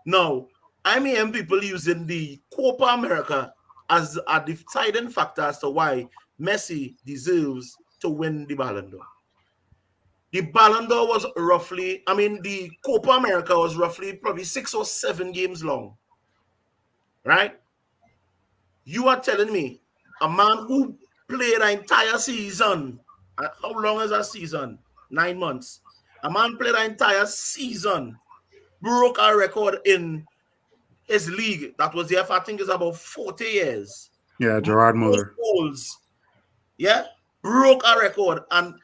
Now, I'm hearing people using the Copa America as a deciding factor as to why Messi deserves to win the Ballon d'Or. The Ballon d'Or was the Copa America was roughly probably 6 or 7 games long. Right? You are telling me a man who played an entire season, how long is a season? 9 months. A man played an entire season, broke our record in his league that was there for, I think, is about 40 years. Yeah, Gerard Most Muller. goals. Yeah, broke a record. And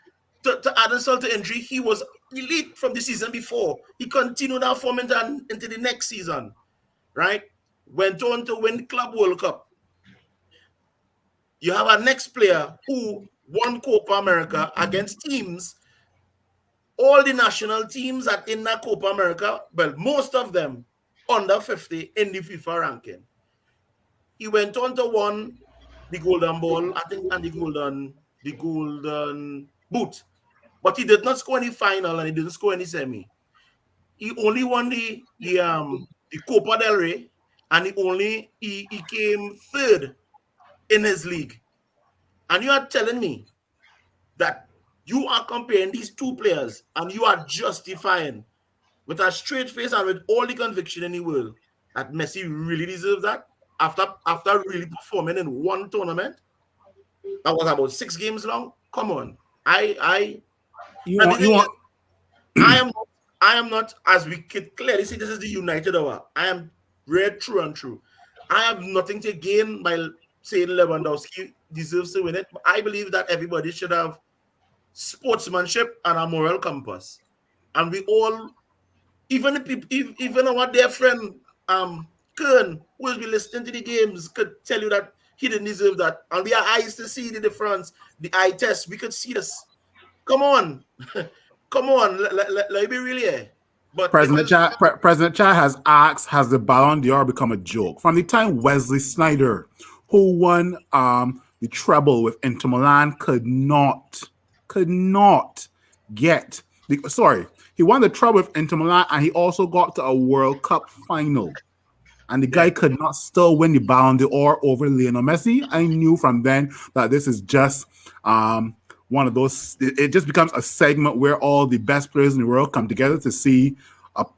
to add insult to injury, he was elite from the season before. He continued that form into the next season, right? Went on to win Club World Cup. You have a next player who won Copa America against teams, all the national teams that in that Copa America, well, most of them under 50 in the FIFA ranking. He went on to win the Golden Ball, I think, and the golden boot. But he did not score any final and he didn't score any semi. He only won the Copa del Rey, and he came third in his league. And you are telling me that you are comparing these two players and you are justifying with a straight face and with all the conviction in the world that Messi really deserves that after really performing in one tournament that was about 6 games long. Come on. You want I am not, as we could clearly see, this is the United hour. I am red true and true. I have nothing to gain by saying Lewandowski deserves to win it. But I believe that everybody should have sportsmanship and a moral compass. And we all, even our dear friend Kern, who will be listening to the games, could tell you that he didn't deserve that. And we have eyes to see the difference, the eye test. We could see this. Come on. Come on. Let me be really here. But President Cha has asked, has the Ballon d'Or become a joke? From the time Wesley Sneijder, who won the treble with Inter Milan, could not get he won the treble with Inter Milan and he also got to a World Cup final. And the guy could not still win the Ballon d'Or over Lionel Messi. I knew from then that this is just one of those, it just becomes a segment where all the best players in the world come together to see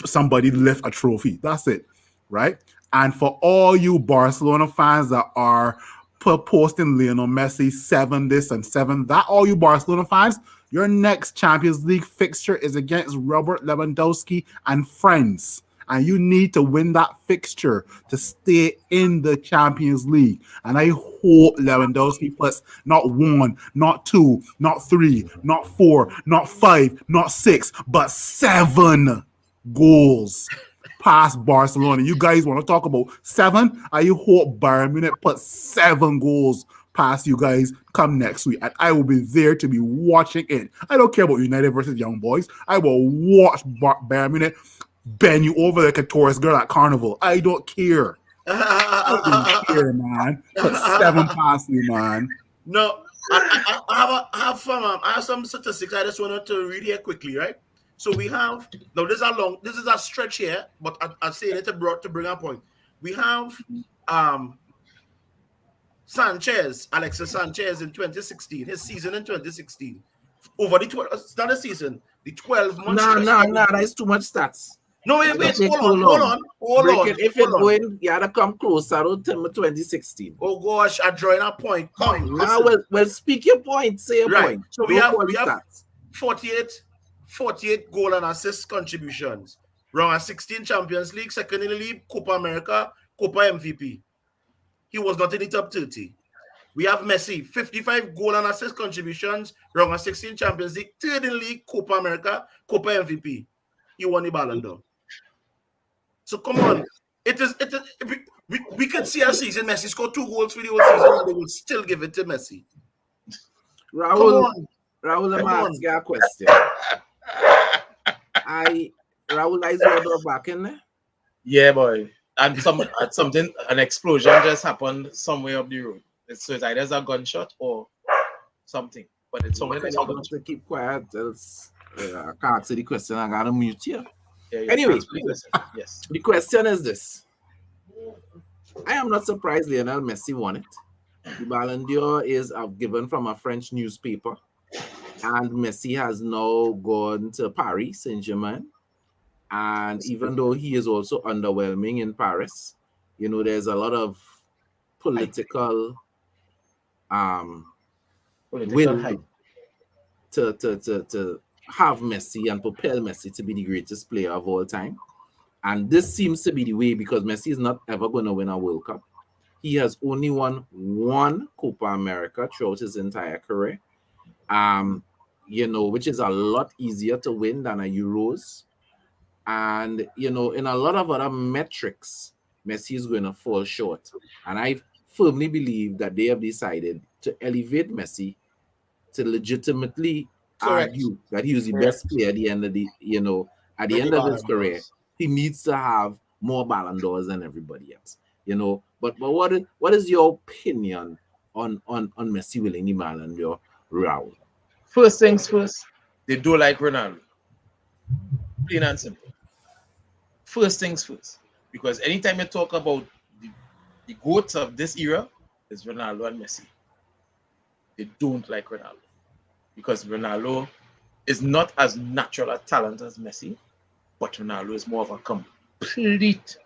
somebody lift a trophy. That's it, right? And for all you Barcelona fans that are posting Lionel Messi 7 this and 7 that, all you Barcelona fans, your next Champions League fixture is against Robert Lewandowski and friends. And you need to win that fixture to stay in the Champions League. And I hope Lewandowski puts not 1, not 2, not 3, not 4, not 5, not 6, but 7 goals past Barcelona. You guys want to talk about 7? I hope Bayern Munich puts 7 goals past you guys come next week. And I will be there to be watching it. I don't care about United versus Young Boys. I will watch Bayern Munich bend you over like a tourist girl at Carnival. I don't care. I don't care, man. Put 7 past you, man. No, I have some statistics I just wanted to read here quickly, right? So we have now this is a stretch here, but I say it to bring a point. We have Alexis Sanchez in 2016, his season in 2016. Over the 12, it's not a season, the 12 months. Nah, that's too much stats. No, wait, hold on. If you're going, you gotta come closer to 2016. Oh gosh, I'm drawing a point. Come. Now, well, speak your point, say your point. So we have 48 goal and assist contributions. Round 16 Champions League, second in the league, Copa America, Copa MVP. He was not in the top 30. We have Messi, 55 goal and assist contributions, round 16 Champions League, third in the league, Copa America, Copa MVP. He won the Ballon d'Or. So come on. We could see a season Messi scored 2 goals for the whole season and they will still give it to Messi. Raul, I'm asking a question. Raul, is your door back in there? Yeah, boy. And an explosion just happened somewhere up the road. So it's either a gunshot or something. But it's somewhere that's going to keep quiet. Else, I can't answer the question. I got to mute you. Yeah, anyway, yes. The question is this. I am not surprised Lionel Messi won it. The Ballon d'Or is given from a French newspaper. And Messi has now gone to Paris Saint-Germain. And even though he is also underwhelming in Paris, you know, there's a lot of political will to have Messi and propel Messi to be the greatest player of all time. And this seems to be the way because Messi is not ever going to win a World Cup. He has only won one Copa America throughout his entire career. Um, which is a lot easier to win than a Euros. And in a lot of other metrics, Messi is going to fall short. And I firmly believe that they have decided to elevate Messi to legitimately Correct. argue that he was the Correct. best player at the end of at the With the end of his Ballon career. d'Ors. He needs to have more Ballon d'Ors than everybody else. But what is your opinion on Messi winning the Ballon d'Or, Raul? First things first, they don't like Ronaldo. Plain and simple. First things first. Because anytime you talk about the goats of this era, is Ronaldo and Messi. They don't like Ronaldo. Because Ronaldo is not as natural a talent as Messi, but Ronaldo is more of a complete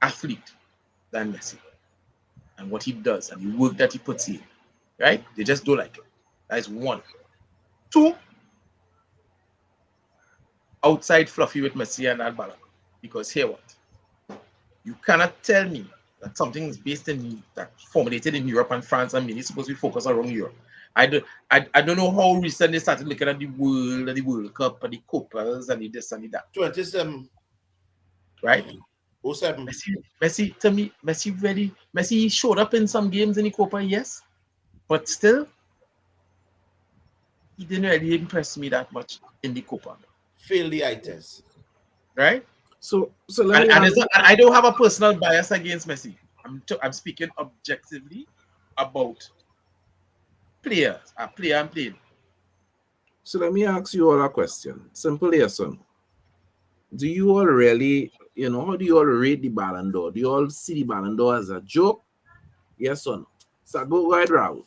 athlete than Messi. And what he does and the work that he puts in, right? They just don't like it. That is one. Two, outside fluffy with Messi and that Ballon. Because here what? You cannot tell me that something is based in that formulated in Europe and France and maybe supposed to be focused around Europe. I don't know how recent they started looking at the World Cup and the Copas and the this and the that. 27, Right? 07. Messi to me, Messi showed up in some games in the Copa, yes. But still, he didn't really impress me that much in the Copa. Failed the eye test. Right? So let me And ask you. I don't have a personal bias against Messi. I'm speaking objectively about players, a player and playing. So let me ask you all a question. Simple yes or no. Do you all really, how do you all rate the Ballon d'Or? Do you all see the Ballon d'Or as a joke? Yes or no? So go right, Raul.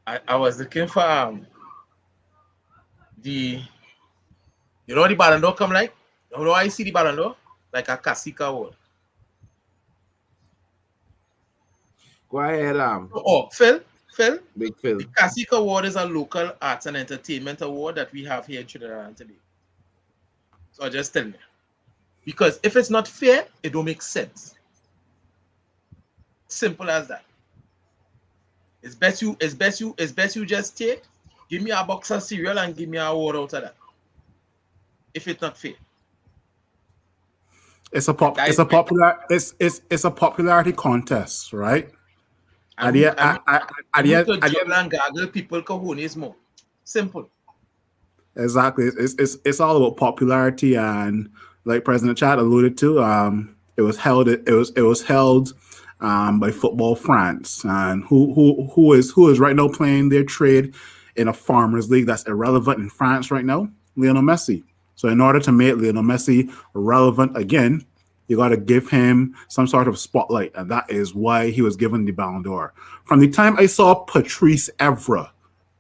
I was looking for the the Ballon d'Or come like? How do I see the Ballon d'Or? Like a Kasika award. Go ahead, Oh, Phil, Big Phil. the Kasika Award is a local arts and entertainment award that we have here in Trinidad and Tobago. So just tell me. Because if it's not fair, it don't make sense. Simple as that. It's best you just take, give me a box of cereal and give me a award out of that. If it's not fair. It's a popularity contest, right? I At the root, at, at, I at the root end, to at the juggle end, and gargle people cojones more. Simple. exactly. It's all about popularity, and like President Chad alluded to, it was held by Football France, and who is right now playing their trade in a farmers league that's irrelevant in France right now, Lionel Messi. So in order to make Lionel Messi relevant again, you got to give him some sort of spotlight, and that is why he was given the Ballon d'Or. From the time I saw Patrice Evra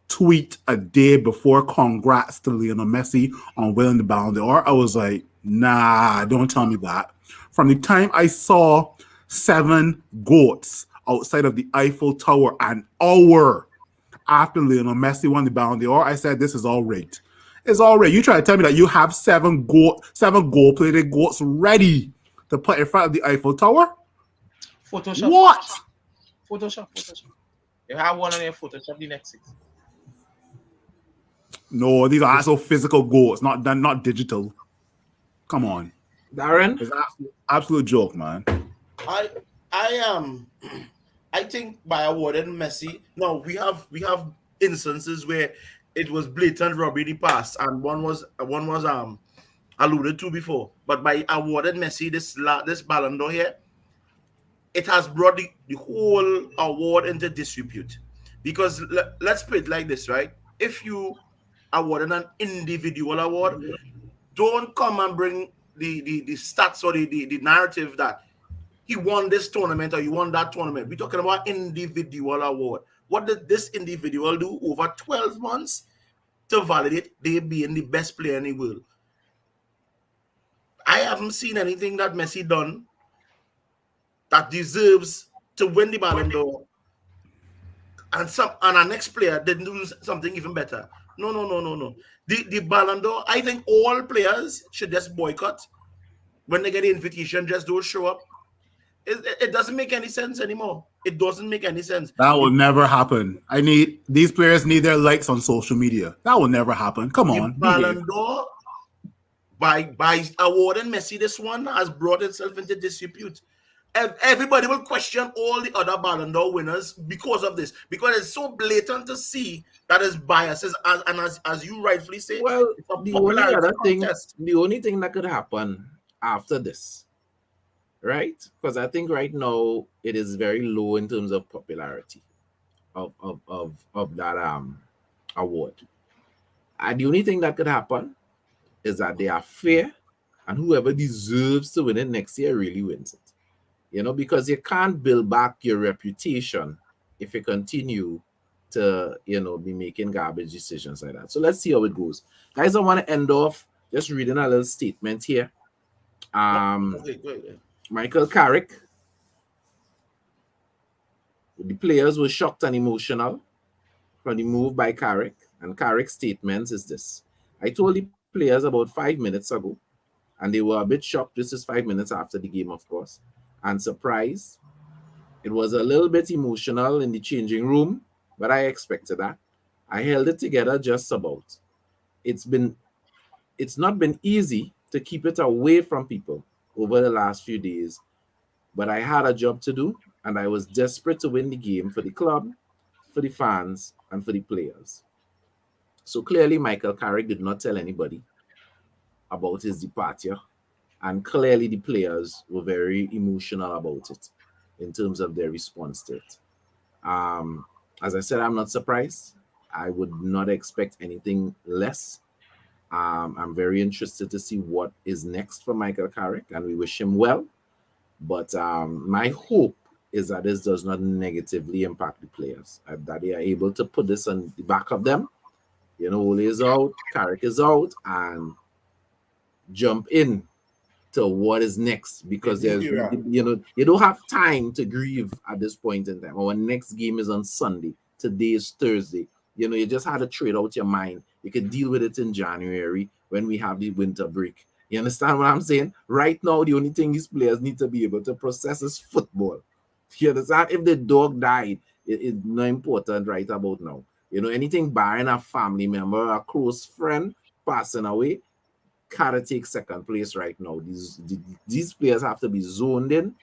tweet a day before congrats to Lionel Messi on winning the Ballon d'Or, I was like, nah, don't tell me that. From the time I saw 7 goats outside of the Eiffel Tower an hour after Lionel Messi won the Ballon d'Or, I said, this is all rigged. It's all rigged. You try to tell me that you have 7 gold-plated goats ready to put in front of the Eiffel Tower? Photoshop. What? Photoshop. You have one on your Photoshop the next 6. No, these are actual physical goats, not digital. Come on. Darren? It's absolute joke, man. I I think by awarding Messi, no, we have instances where it was blatant robbery in the past, and one was alluded to before. But by awarding Messi this Ballon d'Or here, it has brought the whole award into disrepute. Because let's put it like this, right? If you awarded an individual award, don't come and bring the stats or the narrative that he won this tournament or you won that tournament. We're talking about individual award. What did this individual do over 12 months to validate they being the best player in the world? I haven't seen anything that Messi done that deserves to win the Ballon d'Or and our next player didn't do something even better. No. The Ballon d'Or, I think all players should just boycott when they get the invitation. Just don't show up. It doesn't make any sense anymore. It doesn't make any sense. That will never happen. These players need their likes on social media. That will never happen. Come The on, behave. Ballon d'Or, by awarding Messi this one, has brought itself into disrepute. Everybody will question all the other Ballon d'Or winners because of this, because it's so blatant to see that is biases, and as you rightfully say, Well, it's a the only popularity other thing, contest. the only thing that could happen after this, right? Because I think right now it is very low in terms of popularity of that award. And the only thing that could happen is that they are fair, and whoever deserves to win it next year really wins it. Because you can't build back your reputation if you continue to, be making garbage decisions like that. So let's see how it goes. Guys, I want to end off just reading a little statement here. Go ahead. Michael Carrick, the players were shocked and emotional from the move by Carrick, and Carrick's statement is this: I told the players about 5 minutes ago, and they were a bit shocked. This is 5 minutes after the game, of course, and surprised. It was a little bit emotional in the changing room, but I expected that. I held it together just about. It's been it's not been easy to keep it away from people over the last few days, but I had a job to do, and I was desperate to win the game for the club, for the fans, and for the players. So clearly, Michael Carrick did not tell anybody about his departure, and clearly the players were very emotional about it in terms of their response to it. Um, as I said, I'm not surprised. I would not expect anything less. I'm very interested to see what is next for Michael Carrick, and we wish him well. But my hope is that this does not negatively impact the players, that they are able to put this on the back of them. Ole is out, Carrick is out, and jump in to what is next, because The new there's era. you don't have time to grieve at this point in time. Our next game is on Sunday. Today is Thursday. You just had to trade out your mind. You could deal with it in January when we have the winter break. You understand what I'm saying? Right now, the only thing these players need to be able to process is football. You understand? If the dog died, it's not important right about now. Anything barring a family member, a close friend passing away, gotta take second place right now. These players have to be zoned in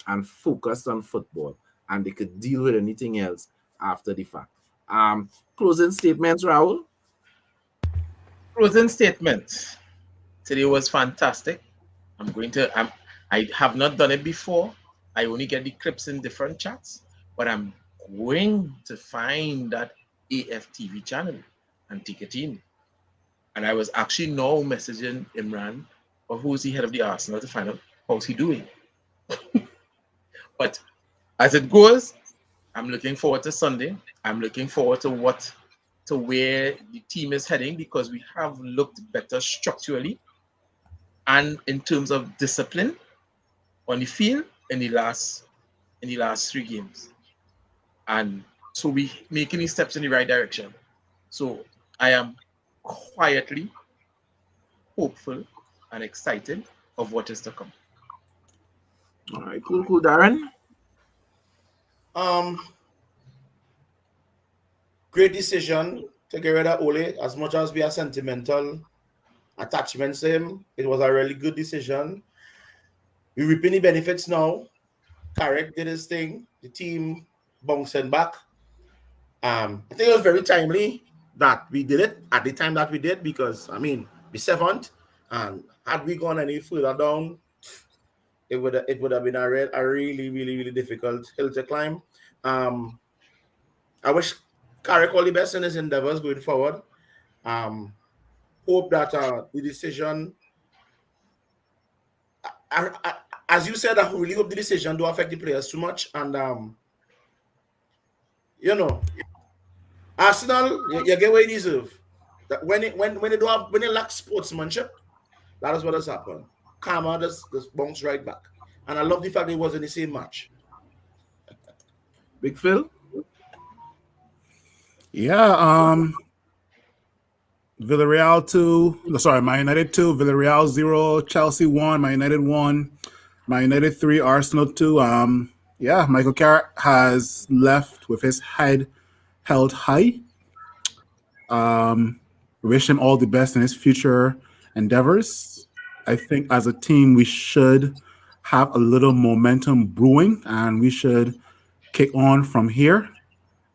and focused on football, and they could deal with anything else after the fact. Closing statements, Raul. Closing statement. Today was fantastic. I have not done it before. I only get the clips in different chats, but I'm going to find that AFTV channel and take it in. And I was actually now messaging Imran, or who's the head of the Arsenal, to find out how's he doing. But as it goes, I'm looking forward to Sunday. I'm looking forward to where the team is heading, because we have looked better structurally and in terms of discipline on the field in the last 3 games. And so we making these steps in the right direction. So I am quietly hopeful and excited of what is to come. All right, cool, Darren. Um, Great decision to get rid of Ole. As much as we are sentimental attachments to him, it was a really good decision. We're reaping the benefits now. Carrick did his thing. The team bouncing back. I think it was very timely that we did it at the time that we did, because we seventh, and had we gone any further down, it would have been a really really really difficult hill to climb. I wish Carrick all the best in his endeavors going forward. Hope that the decision, as you said, I really hope the decision don't affect the players too much. And Arsenal, you get what you deserve. That when they lack sportsmanship, that is what has happened. Karma just bounce right back. And I love the fact that it was in the same match. Big Phil. Yeah, Villarreal 2, no, sorry, Man United 2, Villarreal 0, Chelsea 1, Man United 1, Man United 3, Arsenal 2. Yeah, Michael Carrick has left with his head held high. Um, wish him all the best in his future endeavors. I think as a team, we should have a little momentum brewing and we should kick on from here.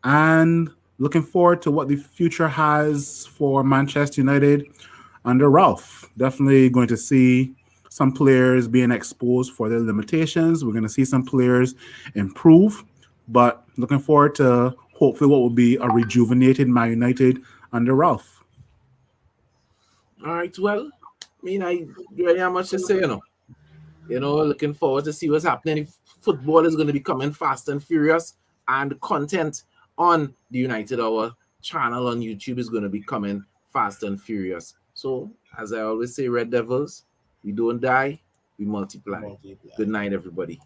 And looking forward to what the future has for Manchester United under Ralph. Definitely going to see some players being exposed for their limitations. We're going to see some players improve, but looking forward to hopefully what will be a rejuvenated Man United under Ralph. All right, well, I mean, I really have much to say, looking forward to see what's happening. Football is going to be coming fast and furious, and content on the United Hour channel on YouTube is going to be coming fast and furious. So, as I always say, Red Devils, we don't die, we multiply. Good night, everybody.